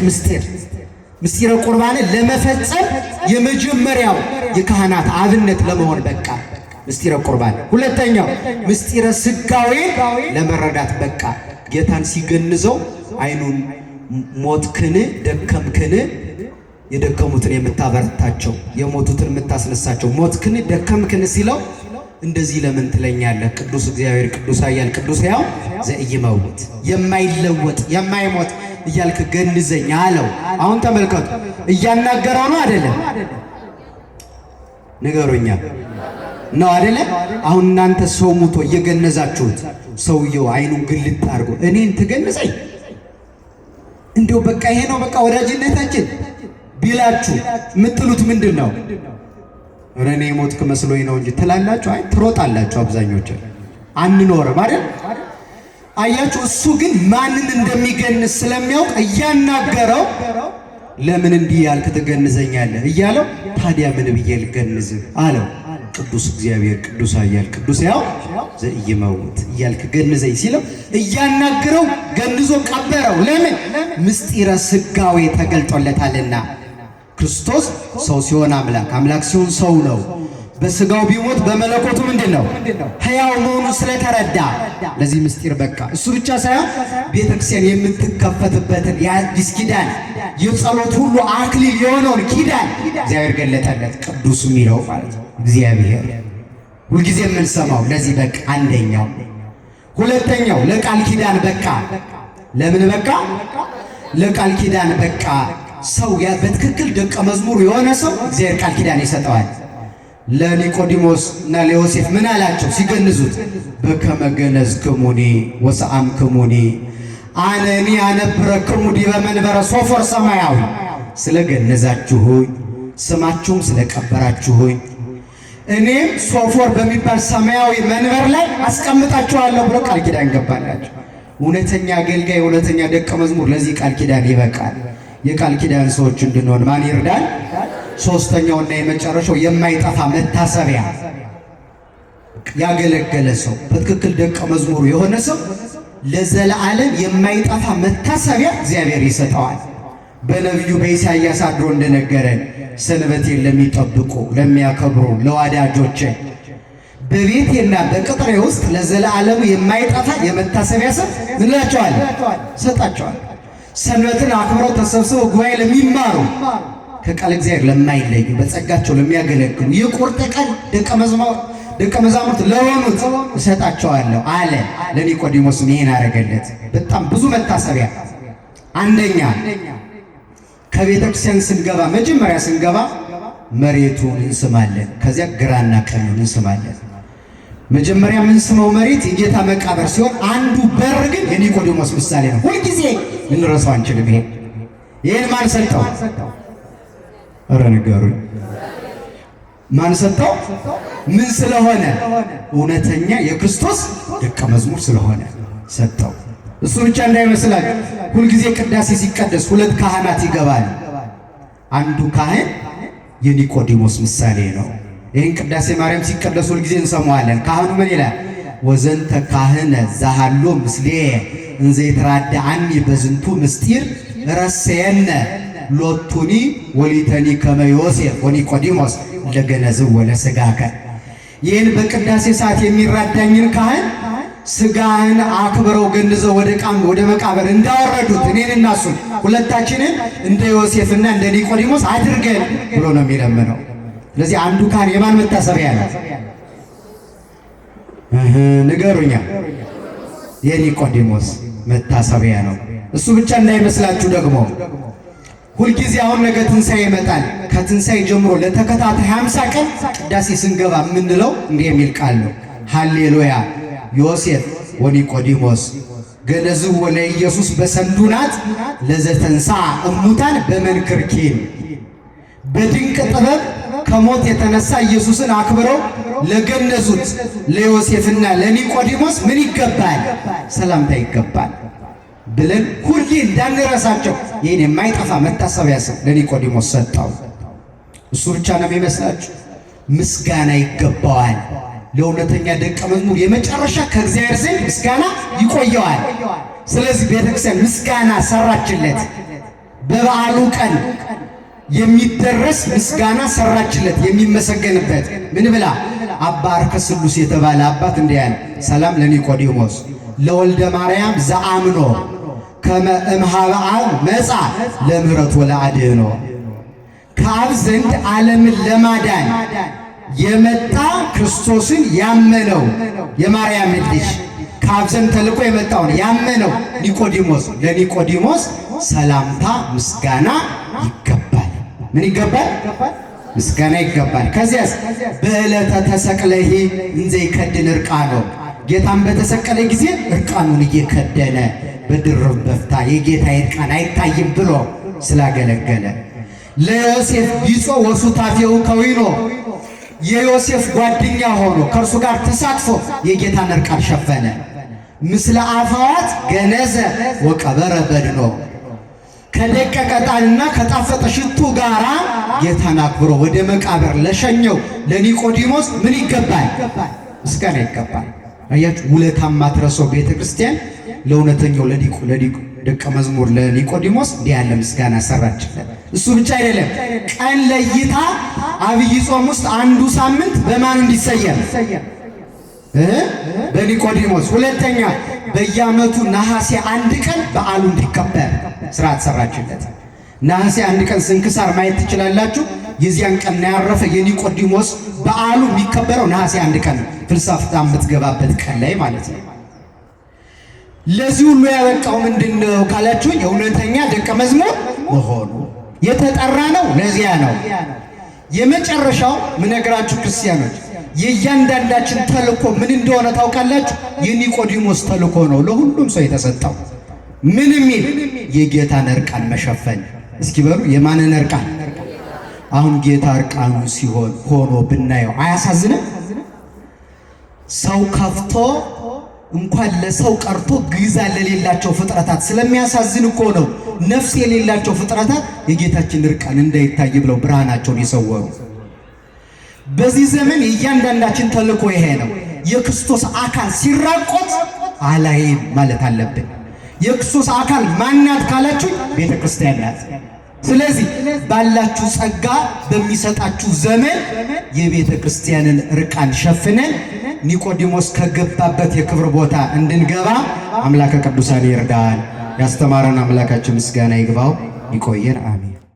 ምስጢረ ቁርባንን ለመፈጸም የመጀመሪያው የካህናት አብነት ለመሆን በቃ ምስጢረ ቁርባን። ሁለተኛው ምስጢረ ሥጋዌ ለመረዳት በቃ። ጌታን ሲገንዘው አይኑን ሞትክን ደከምክን፣ የደከሙትን የምታበረታቸው የሞቱትን የምታስነሳቸው፣ ሞትክን ደከምክን ሲለው እንደዚህ ለምን ትለኛለህ? ቅዱስ እግዚአብሔር ቅዱስ ኃያል ቅዱስ ሕያው ዘኢይመውት የማይለወጥ የማይሞት እያልክ ገንዘኝ አለው። አሁን ተመልከቱ፣ እያናገረው ነው አይደለም? ንገሩኛ ነው አይደለም? አሁን እናንተ ሰው ሙቶ እየገነዛችሁት ሰውየው አይኑን ግልጥ አድርጎ እኔን ትገንዘኝ እንዲሁ በቃ ይሄ ነው በቃ ወዳጅነታችን ቢላችሁ የምትሉት ምንድን ነው? እኔ ሞትክ መስሎኝ ነው እንጂ ትላላችሁ። አይ ትሮጣላችሁ። አብዛኞቹ አንኖርም አይደል? አያችሁ። እሱ ግን ማንን እንደሚገንዝ ስለሚያውቅ እያናገረው ለምን እንዲህ ያልክ ትገንዘኛለህ እያለው ታዲያ ምን ብዬ ልገንዝህ አለው። ቅዱስ እግዚአብሔር ቅዱስ ኃያል ቅዱስ ሕያው ዘኢይመውት እያልክ ገንዘኝ ሲለው እያናገረው ገንዞ ቀበረው። ለምን? ምስጢረ ሥጋዌ ተገልጦለታልና። ክርስቶስ ሰው ሲሆን አምላክ፣ አምላክ ሲሆን ሰው ነው። በሥጋው ቢሞት በመለኮቱ ምንድን ነው? ሕያው መሆኑ ስለተረዳ ለዚህ ምስጢር በቃ። እሱ ብቻ ሳይሆን ቤተክርስቲያን የምትከፈትበትን የአዲስ ኪዳን የጸሎት ሁሉ አክሊል የሆነውን ኪዳን እግዚአብሔር ገለጠለት። ቅዱስ የሚለው ማለት ነው እግዚአብሔር ሁልጊዜ የምንሰማው ለዚህ በቃ አንደኛው። ሁለተኛው ለቃል ኪዳን በቃ። ለምን በቃ? ለቃል ኪዳን በቃ። ሰው በትክክል ደቀ መዝሙር የሆነ ሰው እግዚአብሔር ቃል ኪዳን ይሰጠዋል። ለኒቆዲሞስ እና ለዮሴፍ ምን አላቸው ሲገንዙት? በከመ ገነዝክሙኒ ወሰአምክሙኒ አነኒ አነብረክሙ ዲበ መንበረ ሶፎር ሰማያዊ። ስለገነዛችሁኝ ስማችሁም ስለቀበራችሁኝ እኔም ሶፎር በሚባል ሰማያዊ መንበር ላይ አስቀምጣችኋለሁ ብሎ ቃል ኪዳን ገባላቸው። እውነተኛ አገልጋይ፣ እውነተኛ ደቀ መዝሙር ለዚህ ቃል ኪዳን ይበቃል። የቃል ኪዳን ሰዎች እንድንሆን ማን ይርዳል? ሶስተኛውና የመጨረሻው የማይጠፋ መታሰቢያ። ያገለገለ ሰው በትክክል ደቀ መዝሙሩ የሆነ ሰው ለዘላለም የማይጠፋ መታሰቢያ እግዚአብሔር ይሰጠዋል። በነቢዩ በኢሳይያስ አድሮ እንደነገረን ሰንበቴን ለሚጠብቁ ለሚያከብሩ ለወዳጆቼ በቤቴና በቅጥሬ ውስጥ ለዘላለሙ የማይጠፋ የመታሰቢያ ስም ምን እላቸዋለሁ? ሰጣቸዋል። ሰንበትን አክብረው ተሰብስበው ጉባኤ ለሚማሩ ከቃል እግዚአብሔር ለማይለዩ በጸጋቸው ለሚያገለግሉ የቁርጥ ቀን ደቀ መዛሙርት ለሆኑት እሰጣቸዋለሁ አለ። ለኒቆዲሞስም ይሄን አደረገለት። በጣም ብዙ መታሰቢያ። አንደኛ ከቤተ ክርስቲያን ስንገባ መጀመሪያ ስንገባ መሬቱን እንስማለን። ከዚያ ግራና ቀኙን እንስማለን። መጀመሪያ የምንስመው መሬት የጌታ መቃብር ሲሆን አንዱ በር ግን የኒቆዲሞስ ምሳሌ ነው። ሁልጊዜ ልንረሳው አንችልም። ይሄን ማን ሰጠው? ኧረ ንገሩኝ። ማን ሰጠው? ምን ስለሆነ? እውነተኛ የክርስቶስ ደቀ መዝሙር ስለሆነ ሰጠው። እሱ ብቻ እንዳይመስላችሁ፣ ሁልጊዜ ቅዳሴ ሲቀደስ ሁለት ካህናት ይገባል። አንዱ ካህን የኒቆዲሞስ ምሳሌ ነው። ይህን ቅዳሴ ማርያም ሲቀደስ ሁልጊዜ እንሰማዋለን። ካህኑ ምን ይላል? ወዘንተ ካህነ ዘሃሎ ምስሌ እንዘ ይትራዳአኒ በዝንቱ ምስጢር ረሰየነ ሎቱኒ ወሊተኒ ከመ ዮሴፍ ወኒቆዲሞስ ለገነዝው ወለሥጋከ። ይህን በቅዳሴ ሰዓት የሚራዳኝን ካህን ሥጋህን አክብረው ገንዘው ወደ መቃብር እንዳወረዱት እኔንና እሱን ሁለታችንን እንደ ዮሴፍና እንደ ኒቆዲሞስ አድርገን ብሎ ነው የሚለምነው። ስለዚህ አንዱ ካህን የማን መታሰቢያ ነው? ንገሩኛ። የኒቆዲሞስ መታሰቢያ ነው። እሱ ብቻ እንዳይመስላችሁ ደግሞ ሁልጊዜ አሁን ነገ ትንሣኤ ይመጣል። ከትንሣኤ ጀምሮ ለተከታታይ 50 ቀን ቅዳሴ ስንገባ የምንለው እንዲህ የሚል ቃል ነው። ሃሌሉያ ዮሴፍ ወኒቆዲሞስ ገነዝዎ ለኢየሱስ በሰንዱናት ለዘተንሣ እሙታን በመንክርኪን። በድንቅ ጥበብ ከሞት የተነሳ ኢየሱስን አክብረው ለገነዙት ለዮሴፍና ለኒቆዲሞስ ምን ይገባል? ሰላምታ ይገባል ብለን ሁሌ እንዳንረሳቸው ይህን የማይጠፋ መታሰቢያ ስም ለኒቆዲሞስ ሰጠው። እሱ ብቻ ነው የሚመስላችሁ? ምስጋና ይገባዋል። ለእውነተኛ ደቀ መዝሙር የመጨረሻ ከእግዚአብሔር ዘንድ ምስጋና ይቆየዋል። ስለዚህ ቤተክርስቲያን ምስጋና ሰራችለት። በበዓሉ ቀን የሚደረስ ምስጋና ሰራችለት የሚመሰገንበት። ምን ብላ? አባ አርከ ስሉስ የተባለ አባት እንዲህ ያለ ሰላም ለኒቆዲሞስ ለወልደ ማርያም ዘአምኖ ከመ እምኀበ አብ መጻ ለምህረት ወለአድኅኖ። ከአብ ዘንድ ዓለምን ለማዳን የመጣ ክርስቶስን ያመነው የማርያም ልጅ ከአብ ዘንድ ተልኮ የመጣውን ያመነው ኒቆዲሞስ፣ ለኒቆዲሞስ ሰላምታ ምስጋና ይገባል። ምን ይገባል? ምስጋና ይገባል። ከዚያስ በዕለተ ተሰቅለሂ እንዘ ይከድን ዕርቃኖ፣ ጌታን በተሰቀለ ጊዜ ዕርቃኑን እየከደነ በድርብ በፍታ የጌታ ዕርቃን አይታይም ብሎ ስላገለገለ። ለዮሴፍ ቢጾ ወሱታፌሁ ከዊኖ፣ የዮሴፍ ጓደኛ ሆኖ ከእርሱ ጋር ተሳትፎ የጌታን ዕርቃን ሸፈነ። ምስለ አፋዋት ገነዘ ወቀበረ በድኖ ከደቀቀ ዕጣንና ከጣፈጠ ሽቱ ጋራ ጌታን አክብሮ ወደ መቃብር ለሸኘው ለኒቆዲሞስ ምን ይገባል? ምስጋና ይገባል። አያችሁ፣ ውለታማ ማትረሳው ቤተክርስቲያን ለእውነተኛው ደቀ መዝሙር ለኒቆዲሞስ እንዲህ ያለ ምስጋና ሰራችለት። እሱ ብቻ አይደለም፣ ቀን ለይታ አብይ ጾም ውስጥ አንዱ ሳምንት በማን እንዲሰየም? በኒቆዲሞስ። ሁለተኛ በየዓመቱ ነሐሴ 1 ቀን በዓሉ እንዲከበር ስርዓት ሰራችለት። ነሐሴ 1 ቀን ስንክሳር ማየት ትችላላችሁ። የዚያን ቀን ያረፈ የኒቆዲሞስ በዓሉ የሚከበረው ነሐሴ 1 ቀን ፍልሰታ የምትገባበት ቀን ላይ ማለት ነው። ለዚህ ሁሉ ያበቃው ምንድነው ካላችሁ የእውነተኛ ደቀ መዝሙር መሆኑ የተጠራ ነው። ለዚያ ነው የመጨረሻው ምነግራችሁ ክርስቲያኖች፣ የእያንዳንዳችን ተልእኮ ምን እንደሆነ ታውቃላችሁ? የኒቆዲሞስ ተልእኮ ነው ለሁሉም ሰው የተሰጠው። ምን የሚል? የጌታን እርቃን መሸፈን። እስኪ በሉ የማንን እርቃን? አሁን ጌታ እርቃኑ ሲሆን ሆኖ ብናየው አያሳዝንም? ሰው ከፍቶ እንኳን ለሰው ቀርቶ ግዛት ለሌላቸው ፍጥረታት ስለሚያሳዝን እኮ ነው ነፍስ የሌላቸው ፍጥረታት የጌታችን እርቃን እንዳይታይ ብለው ብርሃናቸውን የሰወሩ። በዚህ ዘመን የእያንዳንዳችን ተልእኮ ይሄ ነው። የክርስቶስ አካል ሲራቆት አላይም ማለት አለብን። የክርስቶስ አካል ማናት ካላችሁ ቤተ ክርስቲያን ናት። ስለዚህ ባላችሁ ጸጋ በሚሰጣችሁ ዘመን የቤተ ክርስቲያንን እርቃን ሸፍነን ኒቆዲሞስ ከገባበት የክብር ቦታ እንድንገባ አምላከ ቅዱሳን ይርዳን። ያስተማረን አምላካችን ምስጋና ይግባው። ይቆየን። አሜን።